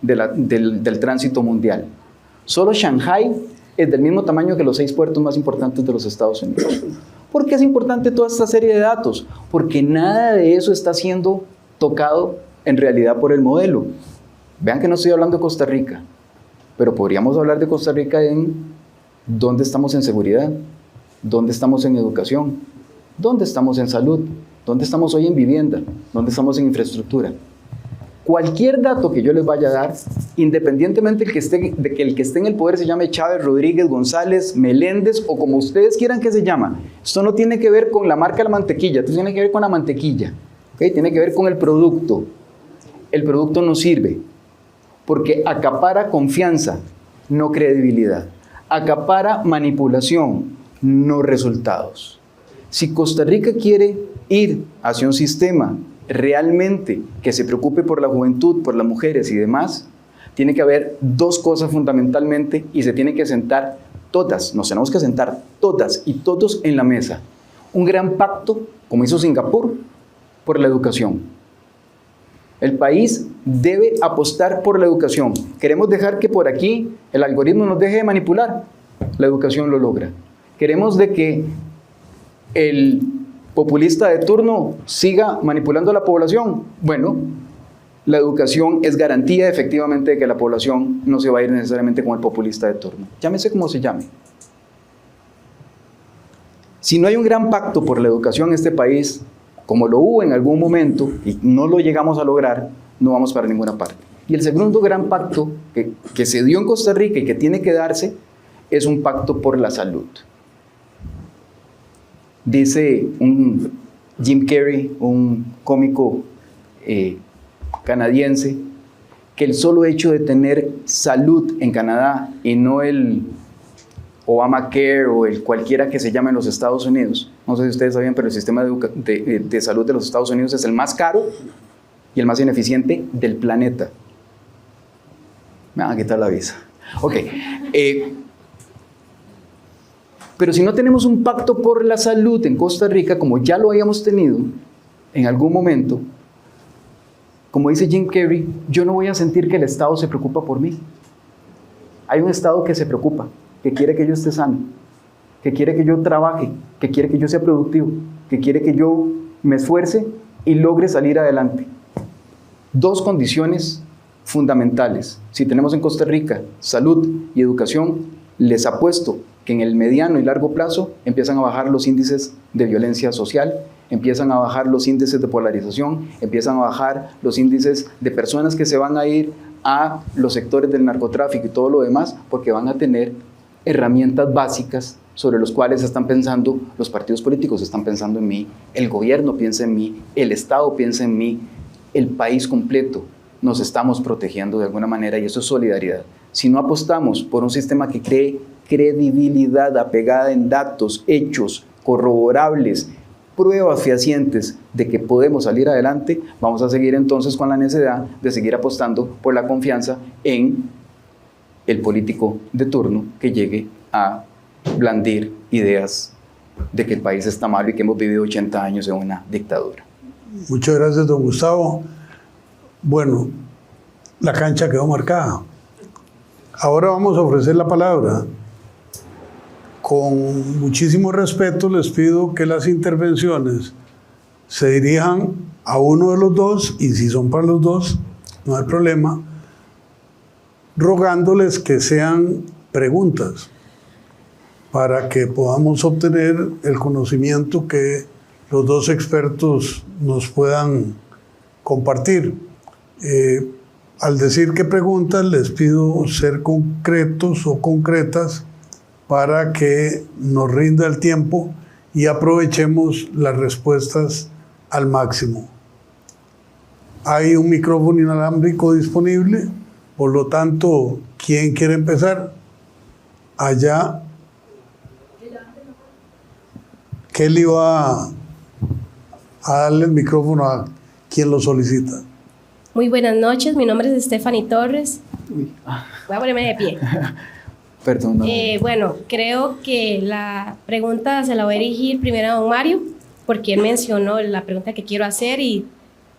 del tránsito mundial. Solo Shanghai es del mismo tamaño que los 6 puertos más importantes de los Estados Unidos. ¿Por qué es importante toda esta serie de datos? Porque nada de eso está siendo tocado en realidad por el modelo. Vean que no estoy hablando de Costa Rica, pero podríamos hablar de Costa Rica en dónde estamos en seguridad, dónde estamos en educación, dónde estamos en salud, dónde estamos hoy en vivienda, dónde estamos en infraestructura. Cualquier dato que yo les vaya a dar, independientemente de que el que esté en el poder se llame Chávez, Rodríguez, González, Meléndez o como ustedes quieran que se llama, esto no tiene que ver con la marca de la mantequilla, esto tiene que ver con la mantequilla, ¿okay? Tiene que ver con el producto. El producto no sirve porque acapara confianza, no credibilidad. Acapara manipulación, no resultados. Si Costa Rica quiere ir hacia un sistema realmente que se preocupe por la juventud, por las mujeres y demás, tiene que haber 2 cosas fundamentalmente y se tienen que sentar todas, nos tenemos que sentar todas y todos en la mesa. Un gran pacto, como hizo Singapur, por la educación. El país debe apostar por la educación. Queremos dejar que por aquí el algoritmo nos deje de manipular. La educación lo logra. Queremos de que el populista de turno siga manipulando a la población. Bueno, la educación es garantía efectivamente de que la población no se va a ir necesariamente con el populista de turno. Llámese como se llame. Si no hay un gran pacto por la educación en este país, como lo hubo en algún momento y no lo llegamos a lograr, no vamos para ninguna parte. Y el segundo gran pacto que se dio en Costa Rica y que tiene que darse es un pacto por la salud. Dice un Jim Carrey, un cómico canadiense, que el solo hecho de tener salud en Canadá y no el Obamacare o el cualquiera que se llame en los Estados Unidos, no sé si ustedes sabían, pero el sistema de salud de los Estados Unidos es el más caro y el más ineficiente del planeta. Me van a quitar la visa. Ok. Pero si no tenemos un pacto por la salud en Costa Rica, como ya lo habíamos tenido en algún momento, como dice Jim Carrey, yo no voy a sentir que el Estado se preocupa por mí. Hay un Estado que se preocupa, que quiere que yo esté sano, que quiere que yo trabaje, que quiere que yo sea productivo, que quiere que yo me esfuerce y logre salir adelante. 2 condiciones fundamentales. Si tenemos en Costa Rica salud y educación, les apuesto que en el mediano y largo plazo empiezan a bajar los índices de violencia social, empiezan a bajar los índices de polarización, empiezan a bajar los índices de personas que se van a ir a los sectores del narcotráfico y todo lo demás, porque van a tener herramientas básicas sobre los cuales están pensando los partidos políticos, están pensando en mí, el gobierno piensa en mí, el Estado piensa en mí, el país completo. Nos estamos protegiendo de alguna manera y eso es solidaridad. Si no apostamos por un sistema que cree credibilidad apegada en datos, hechos, corroborables, pruebas fehacientes de que podemos salir adelante, vamos a seguir entonces con la necesidad de seguir apostando por la confianza en el político de turno que llegue a blandir ideas de que el país está mal y que hemos vivido 80 años en una dictadura. Muchas gracias, don Gustavo. Bueno, la cancha quedó marcada. Ahora vamos a ofrecer la palabra. Con muchísimo respeto les pido que las intervenciones se dirijan a uno de los dos, y si son para los dos, no hay problema, rogándoles que sean preguntas para que podamos obtener el conocimiento que los 2 expertos nos puedan compartir. Al decir que preguntas, les pido ser concretos o concretas para que nos rinda el tiempo y aprovechemos las respuestas al máximo. Hay un micrófono inalámbrico disponible, por lo tanto, ¿quién quiere empezar? Allá. Kelly va a darle el micrófono a quien lo solicita. Muy buenas noches, mi nombre es Stephanie Torres. Voy a ponerme de pie. Perdón. No. Bueno, creo que la pregunta se la voy a dirigir primero a don Mario, porque él mencionó la pregunta que quiero hacer y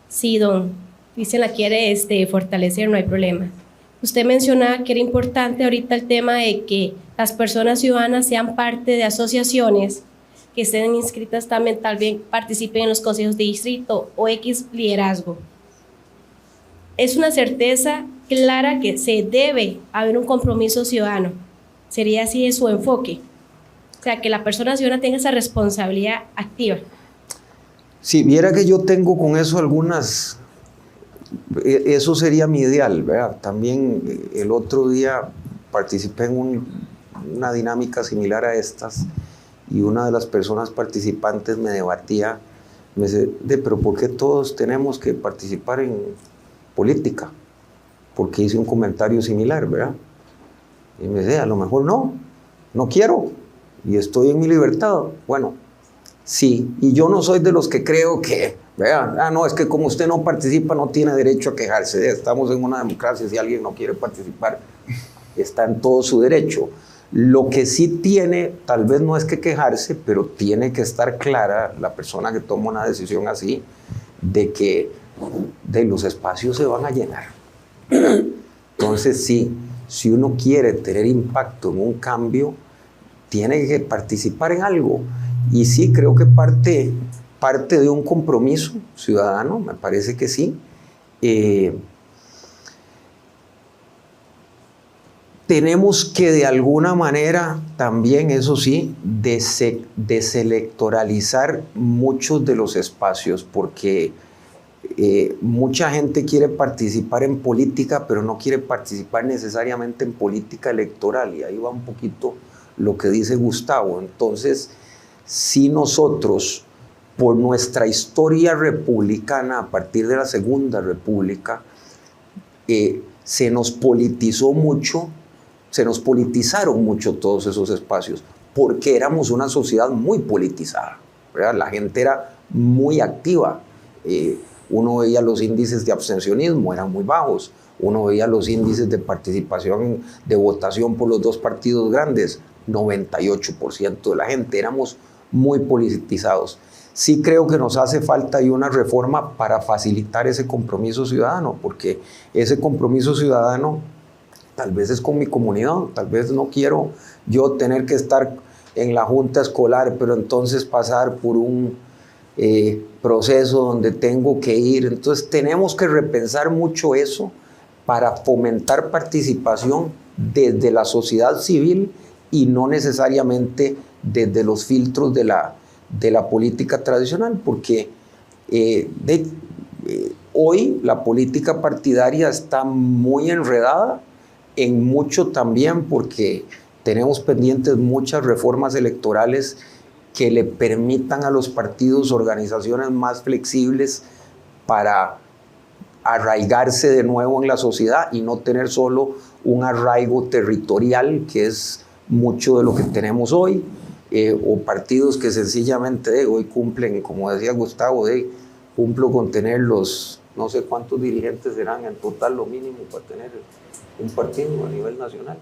si don Cristian la quiere fortalecer, no hay problema. Usted mencionaba que era importante ahorita el tema de que las personas ciudadanas sean parte de asociaciones que estén inscritas también, tal vez participen en los consejos de distrito o X liderazgo. Es una certeza clara que se debe haber un compromiso ciudadano. Sería así su enfoque. O sea, que la persona ciudadana tenga esa responsabilidad activa. Si viera que yo tengo con eso algunas, eso sería mi ideal, ¿verdad? También el otro día participé en una dinámica similar a estas y una de las personas participantes me debatía, me dice, pero ¿por qué todos tenemos que participar en política? Porque hice un comentario similar, ¿verdad? Y me dice, a lo mejor no quiero y estoy en mi libertad. Bueno, sí, y yo no soy de los que creo que, ¿verdad? No, es que como usted no participa no tiene derecho a quejarse. Estamos en una democracia, si alguien no quiere participar, está en todo su derecho. Lo que sí tiene, tal vez no es que quejarse, pero tiene que estar clara la persona que toma una decisión así, de que los espacios se van a llenar. Entonces sí, si uno quiere tener impacto en un cambio, tiene que participar en algo. Y sí, creo que parte de un compromiso ciudadano, me parece que sí. Tenemos que de alguna manera también, eso sí, deselectoralizar muchos de los espacios, porque mucha gente quiere participar en política, pero no quiere participar necesariamente en política electoral, y ahí va un poquito lo que dice Gustavo. Entonces, si nosotros, por nuestra historia republicana, a partir de la Segunda República, se nos politizaron mucho todos esos espacios, porque éramos una sociedad muy politizada, ¿verdad? La gente era muy activa. Uno veía los índices de abstencionismo, eran muy bajos. Uno veía los índices de participación, de votación por los dos partidos grandes, 98% de la gente. Éramos muy politizados. Sí creo que nos hace falta una reforma para facilitar ese compromiso ciudadano, porque ese compromiso ciudadano tal vez es con mi comunidad, tal vez no quiero yo tener que estar en la junta escolar, pero entonces pasar por un proceso donde tengo que ir. Entonces tenemos que repensar mucho eso para fomentar participación desde la sociedad civil y no necesariamente desde los filtros de la política tradicional, porque hoy la política partidaria está muy enredada, en mucho también porque tenemos pendientes muchas reformas electorales que le permitan a los partidos organizaciones más flexibles para arraigarse de nuevo en la sociedad y no tener solo un arraigo territorial, que es mucho de lo que tenemos hoy, o partidos que sencillamente hoy cumplen, como decía Gustavo, cumplo con tener los, no sé cuántos dirigentes serán en total, lo mínimo para tener un partido a nivel nacional.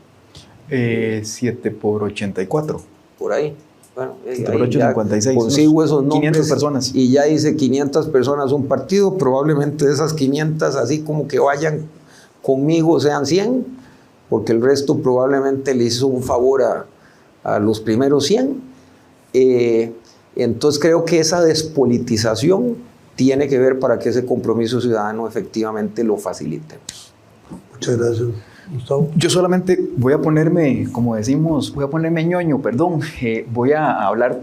7 por 84. Por ahí. Bueno, 7 por 8, 56. Consigo esos nombres. 500 personas. Y ya dice 500 personas un partido. Probablemente de esas 500, así como que vayan conmigo, sean 100, porque el resto probablemente le hizo un favor a los primeros 100. Entonces creo que esa despolitización tiene que ver para que ese compromiso ciudadano efectivamente lo facilitemos. Muchas gracias, Gustavo. Yo solamente voy a ponerme, como decimos, voy a ponerme ñoño, perdón. Voy a hablar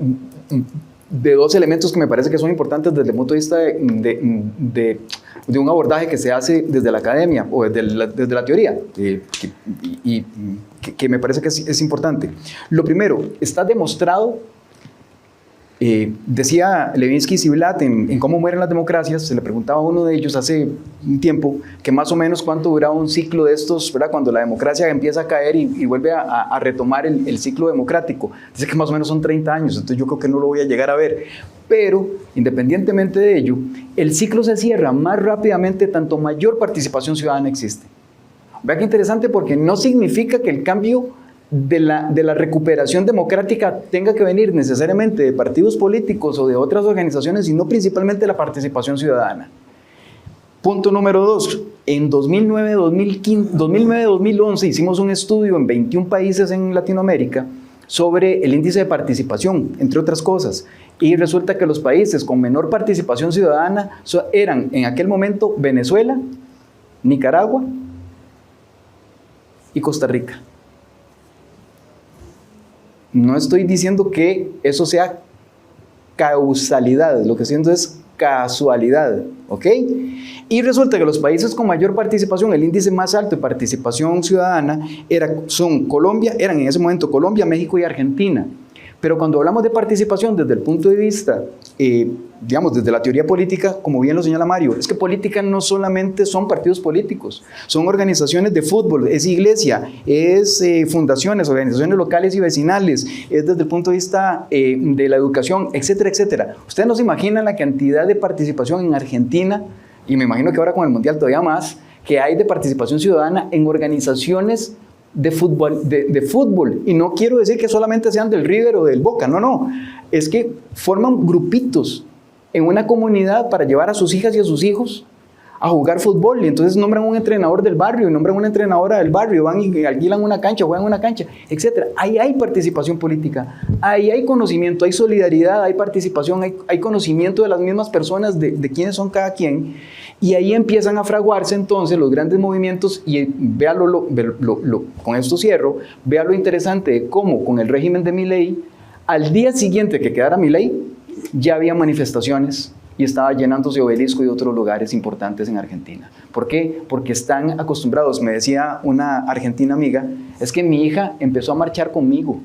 de dos elementos que me parece que son importantes desde el punto de vista de un abordaje que se hace desde la academia o desde la teoría, y que me parece que es importante. Lo primero, está demostrado Decía Levinsky y Ziblatt en Cómo mueren las democracias, se le preguntaba a uno de ellos hace un tiempo que más o menos cuánto duraba un ciclo de estos, ¿verdad? Cuando la democracia empieza a caer y vuelve a retomar el ciclo democrático. Dice que más o menos son 30 años, entonces yo creo que no lo voy a llegar a ver. Pero, independientemente de ello, el ciclo se cierra más rápidamente tanto mayor participación ciudadana existe. Vea qué interesante, porque no significa que el cambio de la recuperación democrática tenga que venir necesariamente de partidos políticos o de otras organizaciones, sino principalmente de la participación ciudadana. Punto número 2. En 2009-2011 hicimos un estudio en 21 países en Latinoamérica sobre el índice de participación, entre otras cosas. Y resulta que los países con menor participación ciudadana eran en aquel momento Venezuela, Nicaragua y Costa Rica. No estoy diciendo que eso sea causalidad, lo que estoy diciendo es casualidad, ¿ok? Y resulta que los países con mayor participación, el índice más alto de participación ciudadana, eran en ese momento Colombia, México y Argentina. Pero cuando hablamos de participación desde el punto de vista, digamos, desde la teoría política, como bien lo señala Mario, es que política no solamente son partidos políticos, son organizaciones de fútbol, es iglesia, es fundaciones, organizaciones locales y vecinales, es desde el punto de vista de la educación, etcétera, etcétera. Ustedes no se imaginan la cantidad de participación en Argentina, y me imagino que ahora con el Mundial todavía más, que hay de participación ciudadana en organizaciones de fútbol, y no quiero decir que solamente sean del River o del Boca, no, es que forman grupitos en una comunidad para llevar a sus hijas y a sus hijos a jugar fútbol, y entonces nombran un entrenador del barrio y nombran una entrenadora del barrio, van y alquilan una cancha, juegan una cancha, etc. Ahí hay participación política, ahí hay conocimiento, hay solidaridad, hay participación, hay conocimiento de las mismas personas, de quiénes son cada quien, y ahí empiezan a fraguarse entonces los grandes movimientos. Y vea con esto cierro, vea lo interesante de cómo con el régimen de Milei, al día siguiente que quedara Milei, ya había manifestaciones y estaba llenándose Obelisco y otros lugares importantes en Argentina. ¿Por qué? Porque están acostumbrados. Me decía una argentina amiga, es que mi hija empezó a marchar conmigo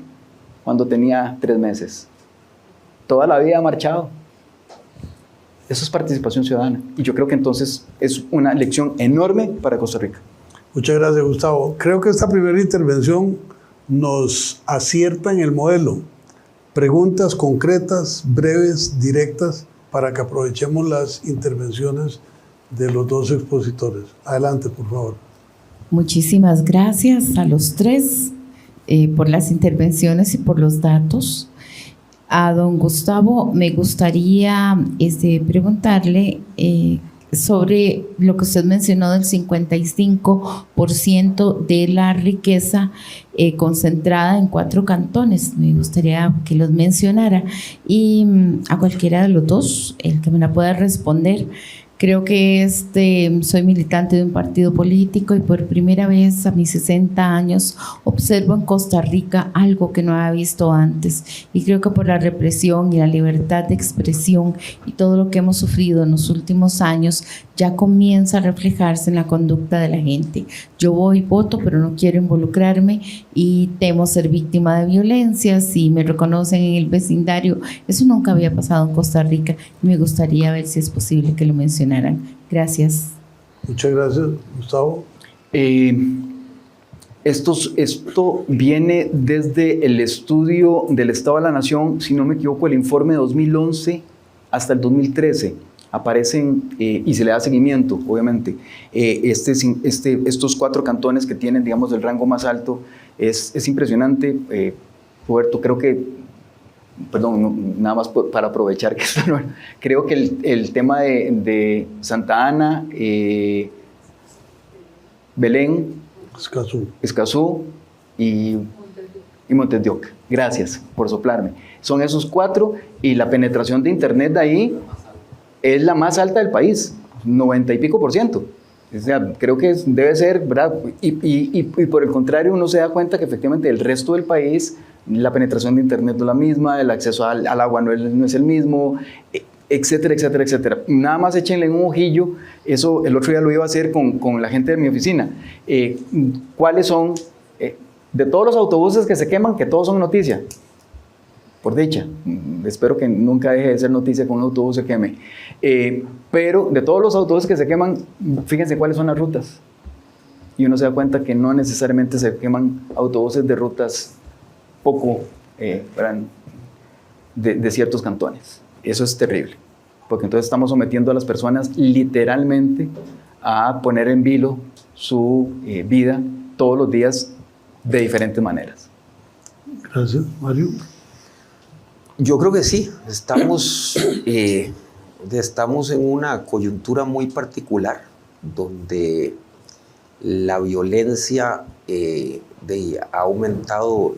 cuando tenía 3 meses. Toda la vida ha marchado. Eso es participación ciudadana. Y yo creo que entonces es una lección enorme para Costa Rica. Muchas gracias, Gustavo. Creo que esta primera intervención nos acierta en el modelo. Preguntas concretas, breves, directas, para que aprovechemos las intervenciones de los dos expositores. Adelante, por favor. Muchísimas gracias a los tres por las intervenciones y por los datos. A don Gustavo me gustaría preguntarle sobre lo que usted mencionó del 55% de la riqueza concentrada en 4 cantones. Me gustaría que los mencionara, y a cualquiera de los dos, el que me la pueda responder. Creo que soy militante de un partido político y por primera vez a mis 60 años observo en Costa Rica algo que no había visto antes, y creo que por la represión y la libertad de expresión y todo lo que hemos sufrido en los últimos años ya comienza a reflejarse en la conducta de la gente. Yo voy, voto, pero no quiero involucrarme y temo ser víctima de violencia si me reconocen en el vecindario. Eso nunca había pasado en Costa Rica y me gustaría ver si es posible que lo mencionaran. Gracias. Muchas gracias, Gustavo. Esto viene desde el estudio del Estado de la Nación, si no me equivoco, el informe de 2011 hasta el 2013. Aparecen y se le da seguimiento, obviamente. Estos 4 cantones que tienen, digamos, el rango más alto, es impresionante. Roberto, creo que, perdón, nada más para aprovechar que esto no, creo que el tema de Santa Ana, Belén, Escazú y Montes de Oca. Gracias por soplarme. Son esos 4, y la penetración de internet de ahí es la más alta del país, 90 y pico %. O sea, creo que debe ser, ¿verdad? Y por el contrario, uno se da cuenta que efectivamente el resto del país, la penetración de internet no es la misma, el acceso al agua no es el mismo, etcétera, etcétera, etcétera. Nada más échenle un ojillo, eso el otro día lo iba a hacer con la gente de mi oficina. ¿Cuáles son, de todos los autobuses que se queman, que todos son noticia? por dicha. Espero que nunca deje de ser noticia que un autobús se queme. Pero de todos los autobuses que se queman, fíjense cuáles son las rutas. Y uno se da cuenta que no necesariamente se queman autobuses de rutas poco de ciertos cantones. Eso es terrible, porque entonces estamos sometiendo a las personas literalmente a poner en vilo su vida todos los días de diferentes maneras. Gracias, Mario. Yo creo que sí, estamos en una coyuntura muy particular donde la violencia ha aumentado,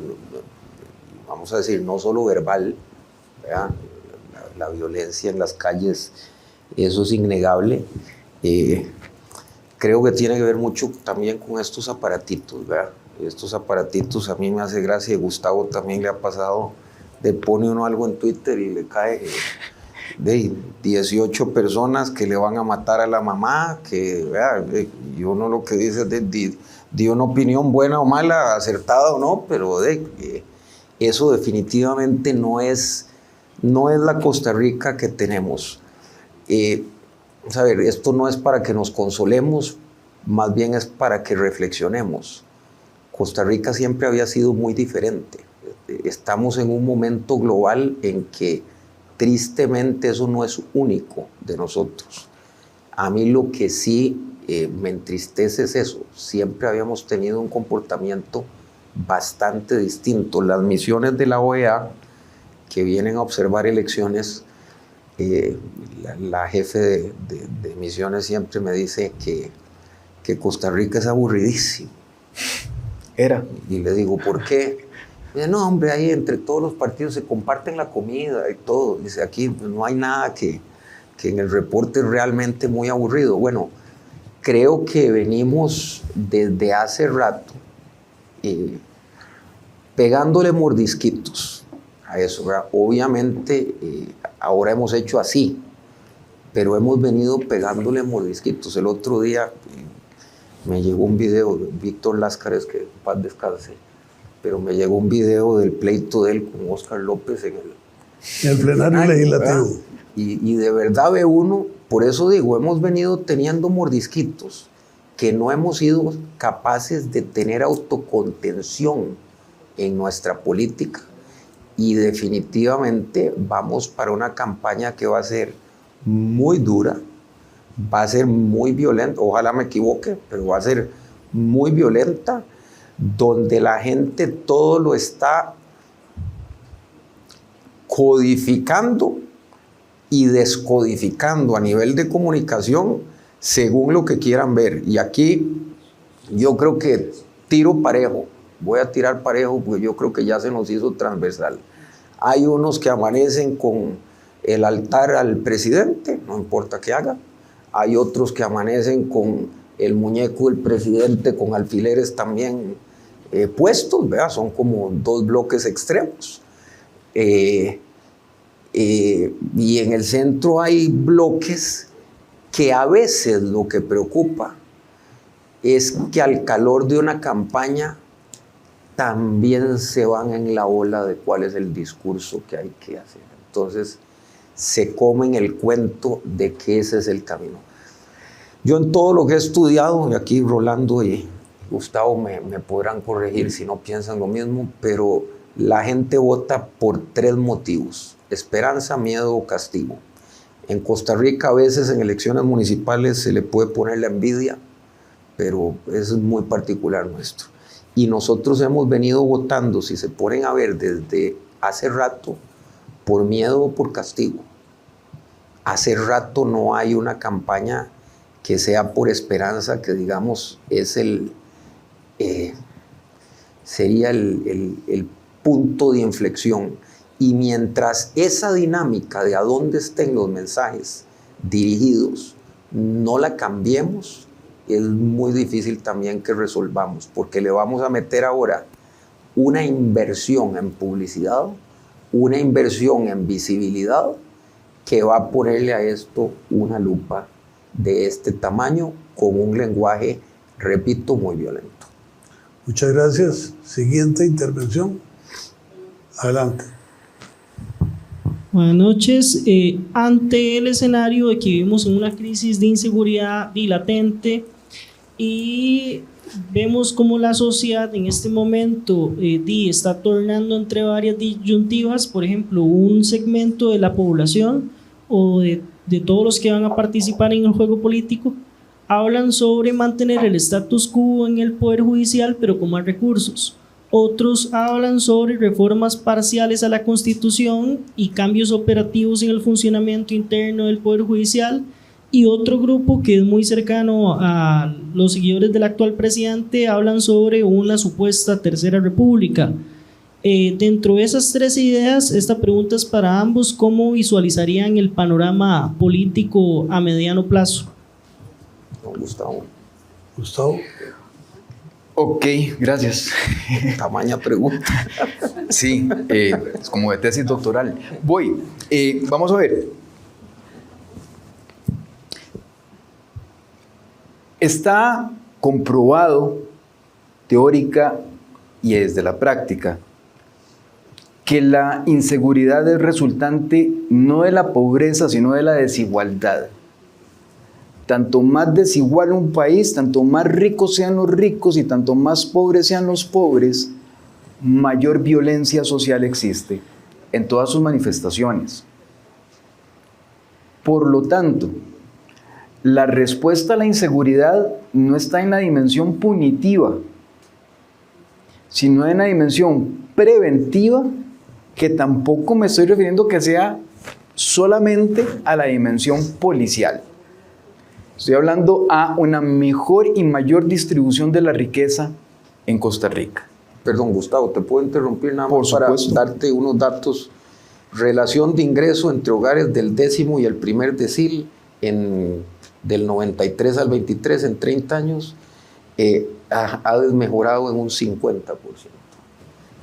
vamos a decir, no solo verbal, ¿verdad? La violencia en las calles, eso es innegable. Creo que tiene que ver mucho también con estos aparatitos, ¿verdad? Estos aparatitos, a mí me hace gracia, y a Gustavo también le ha pasado, le pone uno algo en Twitter y le cae de 18 personas que le van a matar a la mamá, que y uno lo que dice es de una opinión buena o mala, acertada o no, pero eso definitivamente no es la Costa Rica que tenemos. A ver, esto no es para que nos consolemos, más bien es para que reflexionemos. Costa Rica siempre había sido muy diferente. Estamos en un momento global en que tristemente eso no es único de nosotros. A mí lo que sí me entristece es eso. Siempre habíamos tenido un comportamiento bastante distinto. Las misiones de la OEA que vienen a observar elecciones, la jefe de misiones siempre me dice que Costa Rica es aburridísimo. Era. Y le digo, ¿por qué? Dice, no, hombre, ahí entre todos los partidos se comparten la comida y todo. Dice, aquí no hay nada que en el reporte es realmente muy aburrido. Bueno, creo que venimos desde hace rato pegándole mordisquitos a eso, ¿verdad? Obviamente ahora hemos hecho así, pero hemos venido pegándole mordisquitos. El otro día me llegó un video de Víctor Láscares, que en paz descanse, pero me llegó un video del pleito de él con Óscar López en el plenario legislativo. ¿verdad? Y de verdad ve uno, por eso digo, hemos venido teniendo mordisquitos, que no hemos sido capaces de tener autocontención en nuestra política, y definitivamente vamos para una campaña que va a ser muy dura, va a ser muy violenta, ojalá me equivoque, pero va a ser muy violenta, donde la gente todo lo está codificando y descodificando a nivel de comunicación según lo que quieran ver. Y aquí yo creo que tiro parejo, voy a tirar parejo porque yo creo que ya se nos hizo transversal. Hay unos que amanecen con el altar al presidente, no importa qué haga. Hay otros que amanecen con el muñeco del presidente con alfileres también puestos, ¿verdad? Son como dos bloques extremos. Y en el centro hay bloques que a veces lo que preocupa es que al calor de una campaña también se van en la ola de cuál es el discurso que hay que hacer. Entonces se comen el cuento de que ese es el camino. Yo en todo lo que he estudiado, y aquí Rolando y Gustavo me podrán corregir si no piensan lo mismo, pero la gente vota por 3 motivos: esperanza, miedo o castigo. En Costa Rica a veces en elecciones municipales se le puede poner la envidia, pero eso es muy particular nuestro. Y nosotros hemos venido votando, si se ponen a ver desde hace rato, por miedo o por castigo. Hace rato no hay una campaña que sea por esperanza, que digamos es sería el punto de inflexión. Y mientras esa dinámica de a dónde estén los mensajes dirigidos no la cambiemos, es muy difícil también que resolvamos, porque le vamos a meter ahora una inversión en publicidad, una inversión en visibilidad, que va a ponerle a esto una lupa de este tamaño, con un lenguaje, repito, muy violento. Muchas gracias. Siguiente intervención. Adelante. Buenas noches. Ante el escenario de que vivimos en una crisis de inseguridad latente y vemos como la sociedad en este momento está tornando entre varias disyuntivas, por ejemplo, un segmento de la población o de todos los que van a participar en el juego político hablan sobre mantener el status quo en el Poder Judicial, pero con más recursos. Otros hablan sobre reformas parciales a la Constitución y cambios operativos en el funcionamiento interno del Poder Judicial. Y otro grupo que es muy cercano a los seguidores del actual presidente hablan sobre una supuesta tercera república. Dentro de esas tres ideas, esta pregunta es para ambos: ¿cómo visualizarían el panorama político a mediano plazo? Gustavo. Gustavo. Ok, gracias. Tamaña pregunta. Sí, es como de tesis doctoral. Vamos a ver. Está comprobado teórica y desde la práctica que la inseguridad es resultante no de la pobreza, sino de la desigualdad. Tanto más desigual un país, tanto más ricos sean los ricos y tanto más pobres sean los pobres, mayor violencia social existe en todas sus manifestaciones. Por lo tanto, la respuesta a la inseguridad no está en la dimensión punitiva, sino en la dimensión preventiva, que tampoco me estoy refiriendo que sea solamente a la dimensión policial. Estoy hablando a una mejor y mayor distribución de la riqueza en Costa Rica. Perdón, Gustavo, ¿te puedo interrumpir nada más Por para supuesto. darte unos datos? Relación de ingreso entre hogares del 10º y el primer decil del 93 al 23 en 30 años ha desmejorado en un 50%.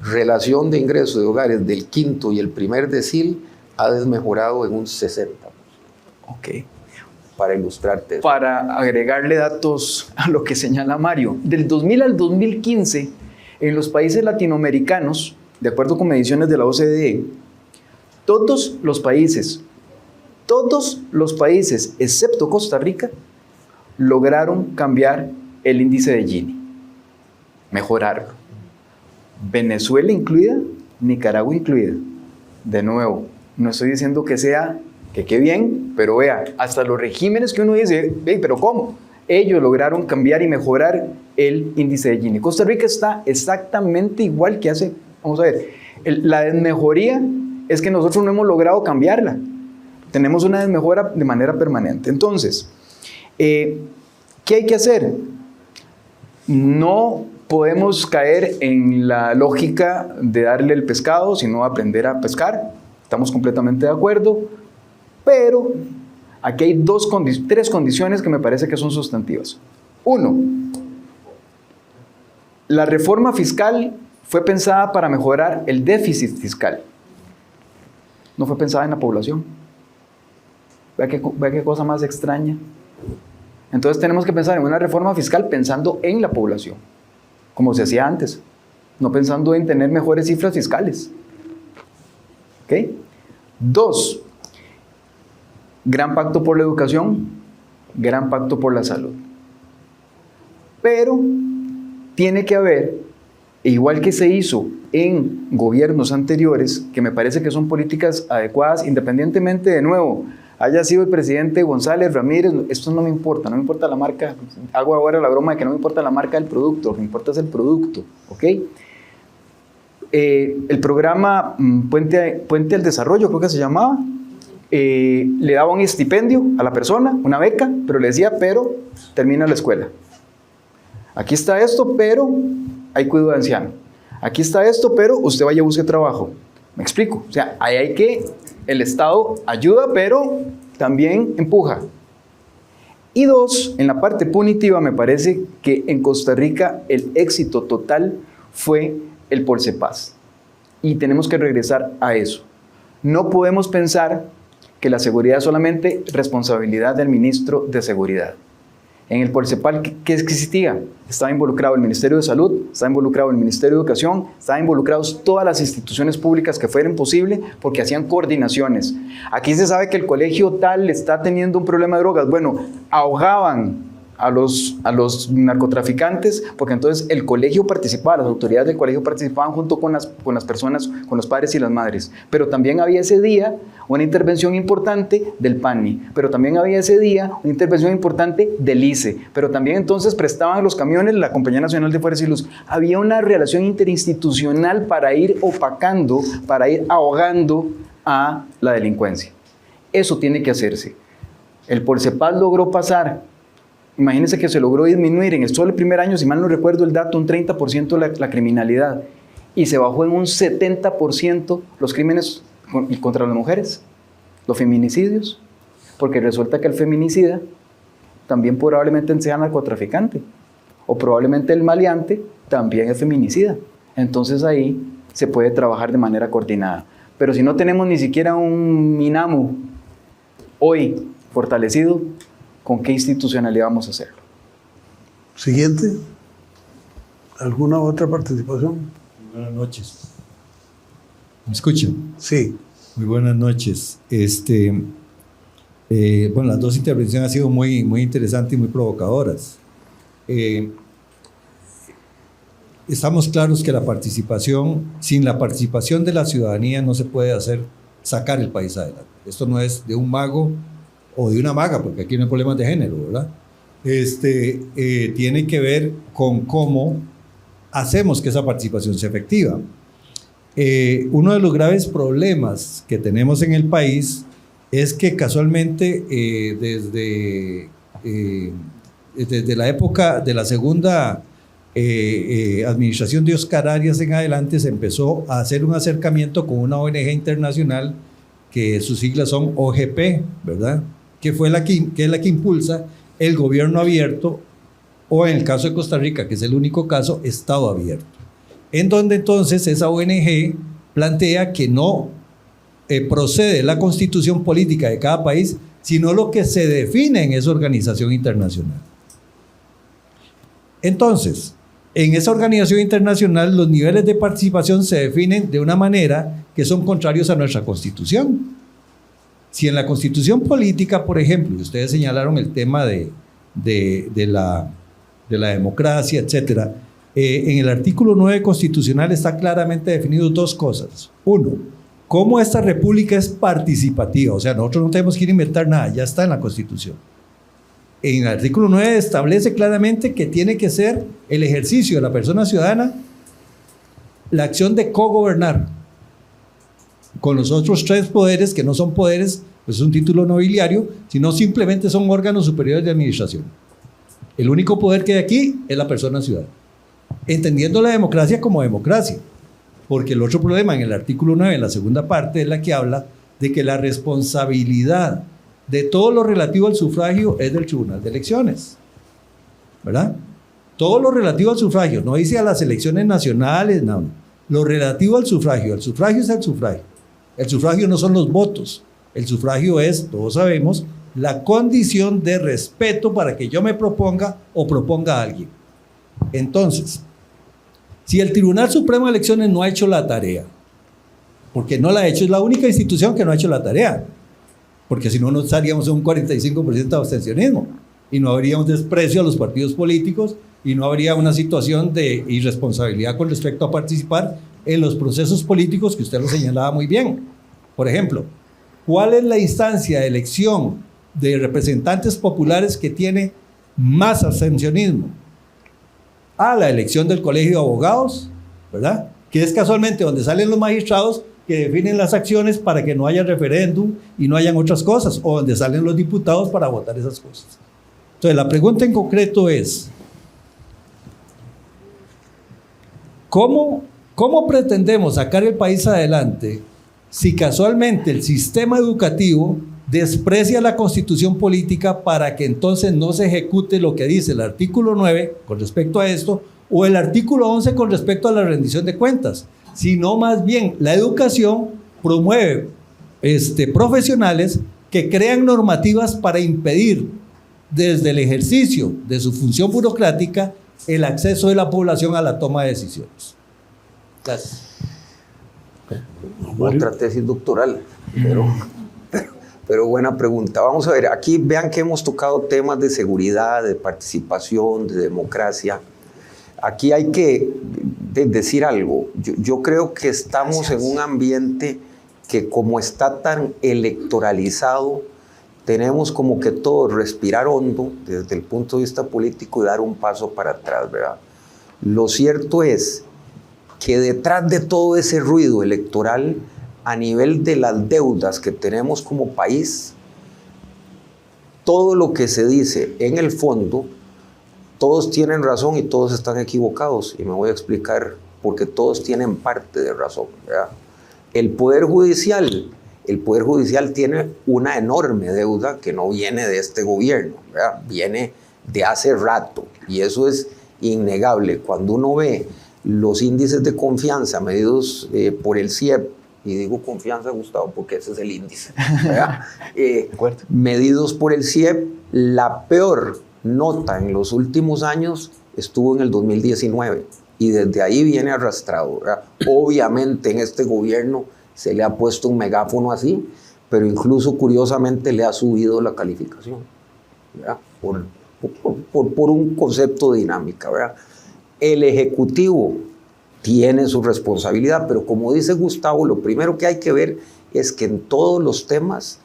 Relación de ingreso de hogares del 5º y el primer decil ha desmejorado en un 60%. Ok. Para ilustrarte eso. Para agregarle datos a lo que señala Mario, del 2000 al 2015, en los países latinoamericanos, de acuerdo con mediciones de la OCDE, todos los países, excepto Costa Rica, lograron cambiar el índice de Gini, mejorarlo. Venezuela incluida, Nicaragua incluida. De nuevo, no estoy diciendo que sea que qué bien, pero vea, hasta los regímenes que uno dice, pero ¿cómo? Ellos lograron cambiar y mejorar el índice de Gini. Costa Rica está exactamente igual que hace, vamos a ver, la desmejoría es que nosotros no hemos logrado cambiarla. Tenemos una desmejora de manera permanente. Entonces, ¿qué hay que hacer? No podemos caer en la lógica de darle el pescado, sino aprender a pescar. Estamos completamente de acuerdo. Pero aquí hay tres condiciones que me parece que son sustantivas. Uno, la reforma fiscal fue pensada para mejorar el déficit fiscal. No fue pensada en la población. Vea qué cosa más extraña. Entonces tenemos que pensar en una reforma fiscal pensando en la población, como se hacía antes, no pensando en tener mejores cifras fiscales. ¿Ok? Dos, gran pacto por la educación, gran pacto por la salud. Pero tiene que haber, igual que se hizo en gobiernos anteriores, que me parece que son políticas adecuadas, independientemente, de nuevo, haya sido el presidente González, Ramírez, esto no me importa la marca, hago ahora la broma de que no me importa la marca del producto, lo que importa es el producto, ¿ok? El programa Puente al Desarrollo, creo que se llamaba, le daba un estipendio a la persona, una beca, pero le decía, pero termina la escuela. Aquí está esto, pero hay cuidado de anciano. Aquí está esto, pero usted vaya a buscar trabajo. ¿Me explico? O sea, ahí hay que, el Estado ayuda, pero también empuja. Y dos, en la parte punitiva, me parece que en Costa Rica el éxito total fue el Polsepaz. Y tenemos que regresar a eso. No podemos pensar que la seguridad es solamente responsabilidad del ministro de Seguridad. En el Polcepal, ¿qué existía? Estaba involucrado el Ministerio de Salud, estaba involucrado el Ministerio de Educación, estaban involucrados todas las instituciones públicas que fueran posible porque hacían coordinaciones. Aquí se sabe que el colegio tal está teniendo un problema de drogas. Bueno, ahogaban a los narcotraficantes, porque entonces el colegio participaba, las autoridades del colegio participaban junto con las personas, con los padres y las madres. Pero también había ese día una intervención importante del PANI, pero también había ese día una intervención importante del ICE, pero también entonces prestaban los camiones la Compañía Nacional de Fuerza y Luz. Había una relación interinstitucional para ir opacando, para ir ahogando a la delincuencia. Eso tiene que hacerse. El Polcepal logró pasar, imagínense que se logró disminuir en solo el primer año, si mal no recuerdo el dato, un 30% la criminalidad, y se bajó en un 70% los crímenes contra las mujeres, los feminicidios, porque resulta que el feminicida también probablemente sea narcotraficante, o probablemente el maleante también es feminicida. Entonces ahí se puede trabajar de manera coordinada. Pero si no tenemos ni siquiera un MINAMU hoy fortalecido, ¿con qué institucionalidad vamos a hacerlo? Siguiente. ¿Alguna otra participación? Buenas noches. ¿Me escuchan? Sí. Muy buenas noches. Bueno, las dos intervenciones han sido muy interesantes y muy provocadoras. Estamos claros que sin la participación de la ciudadanía no se puede sacar el país adelante. Esto no es de un mago o de una maga, porque aquí no hay problemas de género, ¿verdad? Tiene que ver con cómo hacemos que esa participación sea efectiva. Uno de los graves problemas que tenemos en el país es que casualmente desde la época de la segunda administración de Oscar Arias en adelante se empezó a hacer un acercamiento con una ONG internacional que sus siglas son OGP, ¿verdad? Que es la que impulsa el gobierno abierto, o en el caso de Costa Rica, que es el único caso, Estado abierto, en donde entonces esa ONG plantea que no procede la constitución política de cada país, sino lo que se define en esa organización internacional. Entonces, en esa organización internacional los niveles de participación se definen de una manera que son contrarios a nuestra constitución. Si en la constitución política, por ejemplo, y ustedes señalaron el tema de la democracia, etc., en el artículo 9 constitucional está claramente definido dos cosas. Uno, cómo esta república es participativa, o sea, nosotros no tenemos que ir a inventar nada, ya está en la Constitución. En el artículo 9 establece claramente que tiene que ser el ejercicio de la persona ciudadana la acción de cogobernar con los otros tres poderes, que no son poderes, pues es un título nobiliario, sino simplemente son órganos superiores de administración. El único poder que hay aquí es la persona ciudadana, entendiendo la democracia como democracia, porque el otro problema en el artículo 9, en la segunda parte, es la que habla de que la responsabilidad de todo lo relativo al sufragio es del Tribunal de Elecciones, ¿verdad? Todo lo relativo al sufragio, no dice a las elecciones nacionales, no. Lo relativo al sufragio es el sufragio. El sufragio no son los votos, el sufragio es, todos sabemos, la condición de respeto para que yo me proponga o proponga a alguien. Entonces, si el Tribunal Supremo de Elecciones no ha hecho la tarea, porque no la ha hecho, es la única institución que no ha hecho la tarea, porque si no, no estaríamos en un 45% de abstencionismo y no habría un desprecio a los partidos políticos y no habría una situación de irresponsabilidad con respecto a participar en los procesos políticos que usted lo señalaba muy bien. Por ejemplo, ¿cuál es la instancia de elección de representantes populares que tiene más abstencionismo? La elección del Colegio de Abogados, ¿verdad? Que es casualmente donde salen los magistrados que definen las acciones para que no haya referéndum y no hayan otras cosas, o donde salen los diputados para votar esas cosas. Entonces, la pregunta en concreto es, ¿cómo pretendemos sacar el país adelante si casualmente el sistema educativo desprecia la constitución política para que entonces no se ejecute lo que dice el artículo 9 con respecto a esto, o el artículo 11 con respecto a la rendición de cuentas? Sino más bien la educación promueve profesionales que crean normativas para impedir desde el ejercicio de su función burocrática el acceso de la población a la toma de decisiones. Gracias. Otra tesis doctoral, pero buena pregunta. Vamos a ver, aquí vean que hemos tocado temas de seguridad, de participación, de democracia. Aquí hay que decir algo. Yo creo que estamos en un ambiente que, como está tan electoralizado, tenemos como que todos respirar hondo desde el punto de vista político y dar un paso para atrás, ¿verdad? Lo cierto es que detrás de todo ese ruido electoral, a nivel de las deudas que tenemos como país, todo lo que se dice en el fondo, todos tienen razón y todos están equivocados. Y me voy a explicar porque todos tienen parte de razón, ¿verdad? El Poder Judicial tiene una enorme deuda que no viene de este gobierno, ¿verdad? Viene de hace rato y eso es innegable. Cuando uno ve los índices de confianza medidos por el CIEP, y digo confianza, Gustavo, porque ese es el índice, ¿verdad? Medidos por el CIEP, la peor nota en los últimos años estuvo en el 2019 y desde ahí viene arrastrado, ¿verdad? Obviamente en este gobierno se le ha puesto un megáfono así, pero incluso curiosamente le ha subido la calificación, ¿verdad? Por un concepto de dinámica, ¿verdad? El Ejecutivo tiene su responsabilidad, pero como dice Gustavo, lo primero que hay que ver es que en todos los temas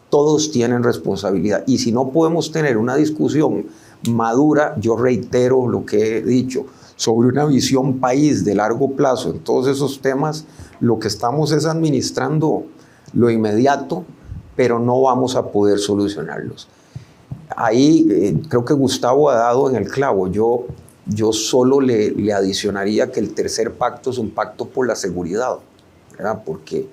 todos tienen responsabilidad. Y si no podemos tener una discusión madura, yo reitero lo que he dicho, sobre una visión país de largo plazo en todos esos temas, lo que estamos es administrando lo inmediato, pero no vamos a poder solucionarlos. Ahí creo que Gustavo ha dado en el clavo. Yo solo le adicionaría que el tercer pacto es un pacto por la seguridad, ¿verdad? Porque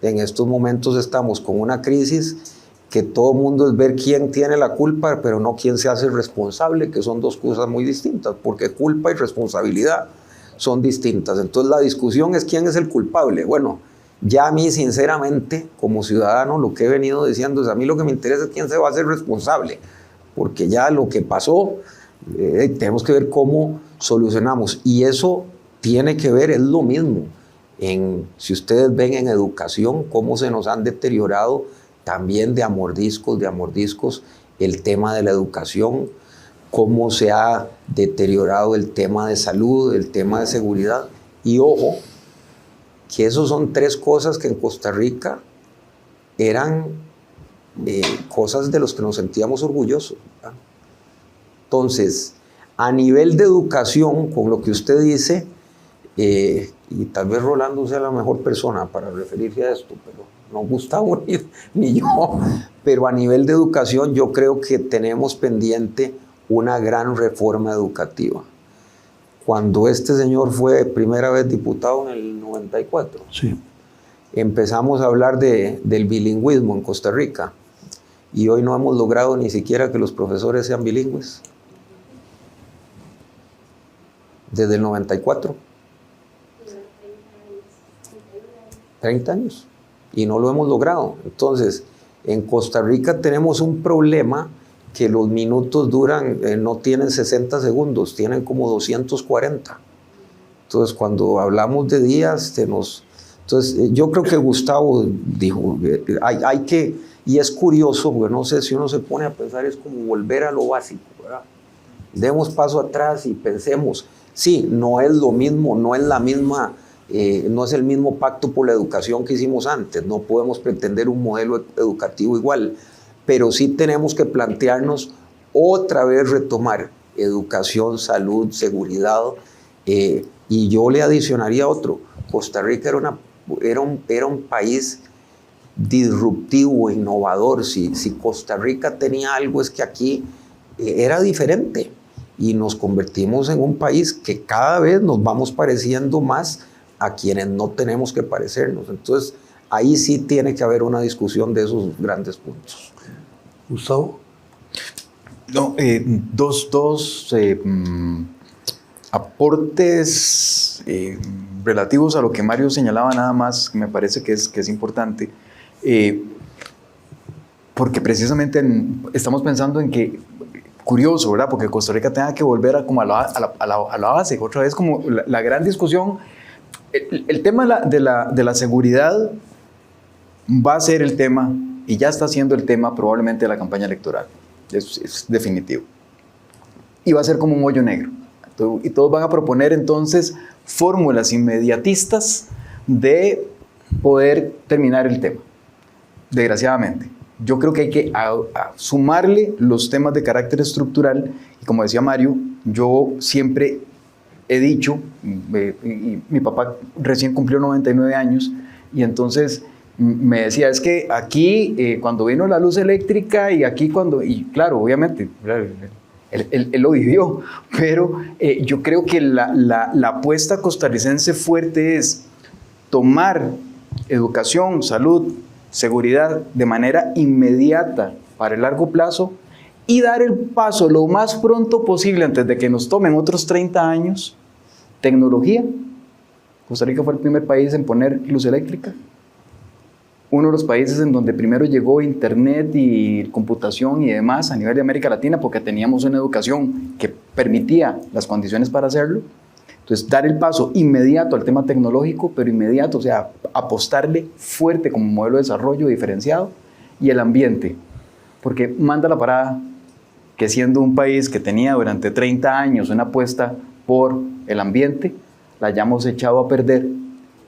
en estos momentos estamos con una crisis que todo el mundo es ver quién tiene la culpa, pero no quién se hace responsable, que son dos cosas muy distintas, porque culpa y responsabilidad son distintas. Entonces la discusión es quién es el culpable. Bueno, ya a mí sinceramente, como ciudadano, lo que he venido diciendo es a mí lo que me interesa es quién se va a hacer responsable, porque ya lo que pasó, tenemos que ver cómo solucionamos. Y eso tiene que ver, es lo mismo, si ustedes ven en educación, cómo se nos han deteriorado también de a mordiscos, el tema de la educación, cómo se ha deteriorado el tema de salud, el tema de seguridad. Y ojo, que esos son tres cosas que en Costa Rica eran cosas de las que nos sentíamos orgullosos, ¿verdad? Entonces, a nivel de educación, con lo que usted dice, y tal vez Rolando sea la mejor persona para referirse a esto, pero no Gustavo ni yo, pero a nivel de educación yo creo que tenemos pendiente una gran reforma educativa. Cuando este señor fue primera vez diputado en el 94, sí, empezamos a hablar del bilingüismo en Costa Rica y hoy no hemos logrado ni siquiera que los profesores sean bilingües. Desde el 94. 30 años. Y no lo hemos logrado. Entonces, en Costa Rica tenemos un problema que los minutos duran, no tienen 60 segundos, tienen como 240. Entonces, cuando hablamos de días, Entonces, yo creo que Gustavo dijo, hay que, y es curioso, porque no sé si uno se pone a pensar, es como volver a lo básico, ¿verdad? Demos paso atrás y pensemos, sí, no es lo mismo, no es la misma... no es el mismo pacto por la educación que hicimos antes, no podemos pretender un modelo educativo igual, pero sí tenemos que plantearnos otra vez retomar educación, salud, seguridad, y yo le adicionaría otro. Costa Rica era un país disruptivo, innovador. Si Costa Rica tenía algo es que aquí era diferente y nos convertimos en un país que cada vez nos vamos pareciendo más a quienes no tenemos que parecernos. Entonces, ahí sí tiene que haber una discusión de esos grandes puntos. Gustavo. No, dos aportes relativos a lo que Mario señalaba nada más, me parece que es importante. porque precisamente estamos pensando en que, curioso, ¿verdad? Porque Costa Rica tenga que volver a la base, otra vez como la gran discusión. El tema de la seguridad va a ser el tema, y ya está siendo el tema probablemente de la campaña electoral, es definitivo. Y va a ser como un hoyo negro. Y todos van a proponer entonces fórmulas inmediatistas de poder terminar el tema, desgraciadamente. Yo creo que hay que sumarle los temas de carácter estructural, y como decía Mario, yo siempre he dicho, mi papá recién cumplió 99 años, y entonces me decía, es que aquí cuando vino la luz eléctrica y claro, obviamente, él lo vivió, pero yo creo que la apuesta costarricense fuerte es tomar educación, salud, seguridad de manera inmediata para el largo plazo y dar el paso lo más pronto posible antes de que nos tomen otros 30 años, tecnología. Costa Rica fue el primer país en poner luz eléctrica. Uno de los países en donde primero llegó internet y computación y demás a nivel de América Latina, porque teníamos una educación que permitía las condiciones para hacerlo. Entonces, dar el paso inmediato al tema tecnológico, pero inmediato, o sea, apostarle fuerte como modelo de desarrollo diferenciado, y el ambiente, porque manda la parada que siendo un país que tenía durante 30 años una apuesta por el ambiente, la hayamos echado a perder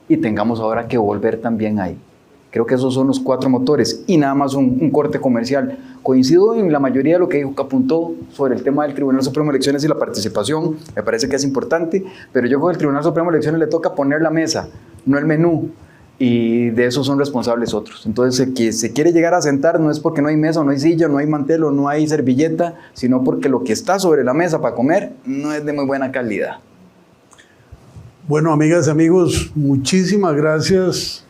y tengamos ahora que volver también ahí. Creo que esos son los 4 motores, y nada más un corte comercial. Coincido en la mayoría de lo que apuntó sobre el tema del Tribunal Supremo de Elecciones y la participación, me parece que es importante, pero yo con el Tribunal Supremo de Elecciones le toca poner la mesa, no el menú, y de eso son responsables otros. Entonces, que se quiere llegar a sentar no es porque no hay mesa, no hay silla, no hay mantel o no hay servilleta, sino porque lo que está sobre la mesa para comer no es de muy buena calidad. Bueno, amigas y amigos, muchísimas gracias.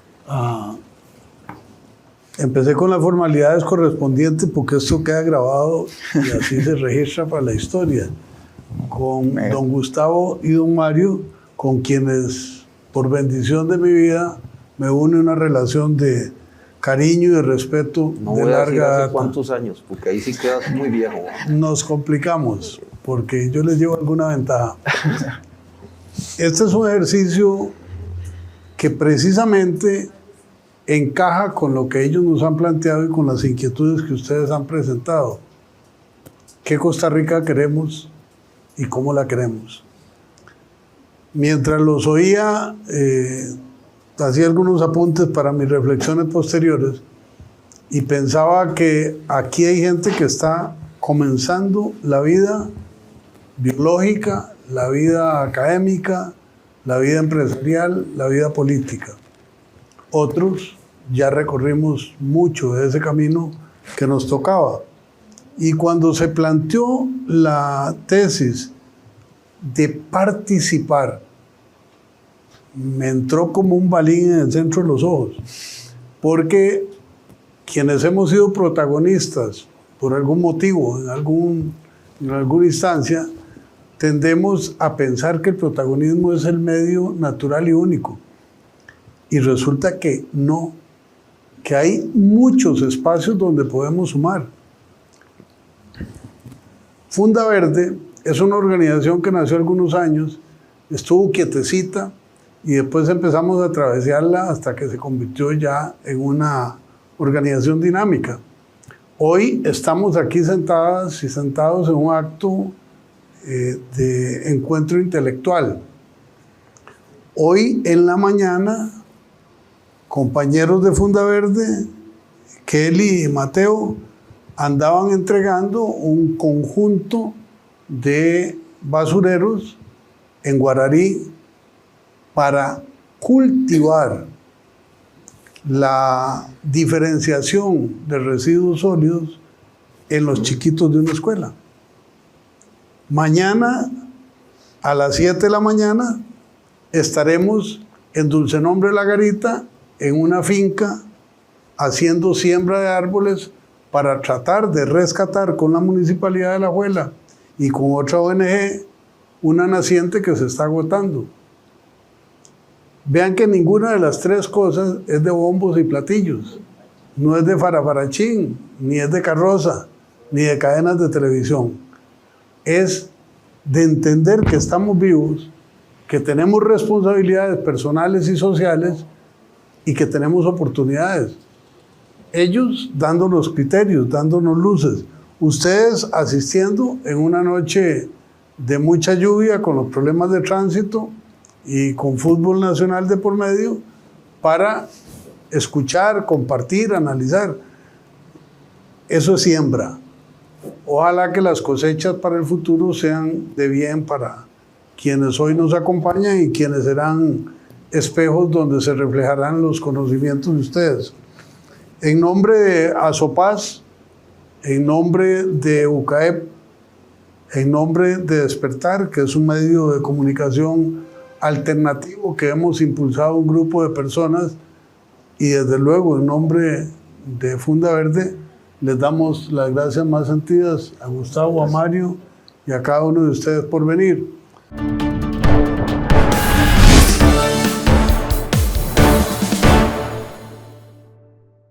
Empecé con las formalidades correspondientes porque esto queda grabado y así se registra para la historia. Con don Gustavo y don Mario, con quienes, por bendición de mi vida, me une una relación de cariño y de respeto de larga data. ¿Cuántos años? Porque ahí sí quedas muy viejo. Nos complicamos, porque yo les llevo alguna ventaja. Este es un ejercicio que precisamente encaja con lo que ellos nos han planteado y con las inquietudes que ustedes han presentado. ¿Qué Costa Rica queremos y cómo la queremos? Mientras los oía, hacía algunos apuntes para mis reflexiones posteriores y pensaba que aquí hay gente que está comenzando la vida biológica, la vida académica, la vida empresarial, la vida política. Otros ya recorrimos mucho de ese camino que nos tocaba. Y cuando se planteó la tesis de participar, me entró como un balín en el centro de los ojos, porque quienes hemos sido protagonistas por algún motivo, en alguna instancia, tendemos a pensar que el protagonismo es el medio natural y único. Y resulta que no, que hay muchos espacios donde podemos sumar. Funda Verde es una organización que nació algunos años, estuvo quietecita y después empezamos a atravesarla hasta que se convirtió ya en una organización dinámica. Hoy estamos aquí sentadas y sentados en un acto de encuentro intelectual. Hoy en la mañana, compañeros de Funda Verde, Kelly y Mateo, andaban entregando un conjunto de basureros en Guararí para cultivar la diferenciación de residuos sólidos en los chiquitos de una escuela. Mañana a las 7 de la mañana estaremos en Dulcenombre La Garita, en una finca, haciendo siembra de árboles para tratar de rescatar con la Municipalidad de Alajuela y con otra ONG una naciente que se está agotando. Vean que ninguna de las tres cosas es de bombos y platillos. no es de farafarachín, ni es de carroza, ni de cadenas de televisión. Es de entender que estamos vivos, que tenemos responsabilidades personales y sociales y que tenemos oportunidades. Ellos dándonos criterios, dándonos luces. Ustedes asistiendo en una noche de mucha lluvia con los problemas de tránsito y con fútbol nacional de por medio para escuchar, compartir, analizar. Eso es siembra. Ojalá que las cosechas para el futuro sean de bien para quienes hoy nos acompañan y quienes serán espejos donde se reflejarán los conocimientos de ustedes. En nombre de Asopaz, en nombre de UCAEP, en nombre de Despertar, que es un medio de comunicación alternativo que hemos impulsado un grupo de personas, y desde luego en nombre de Funda Verde, les damos las gracias más sentidas a Gustavo, a Mario y a cada uno de ustedes por venir.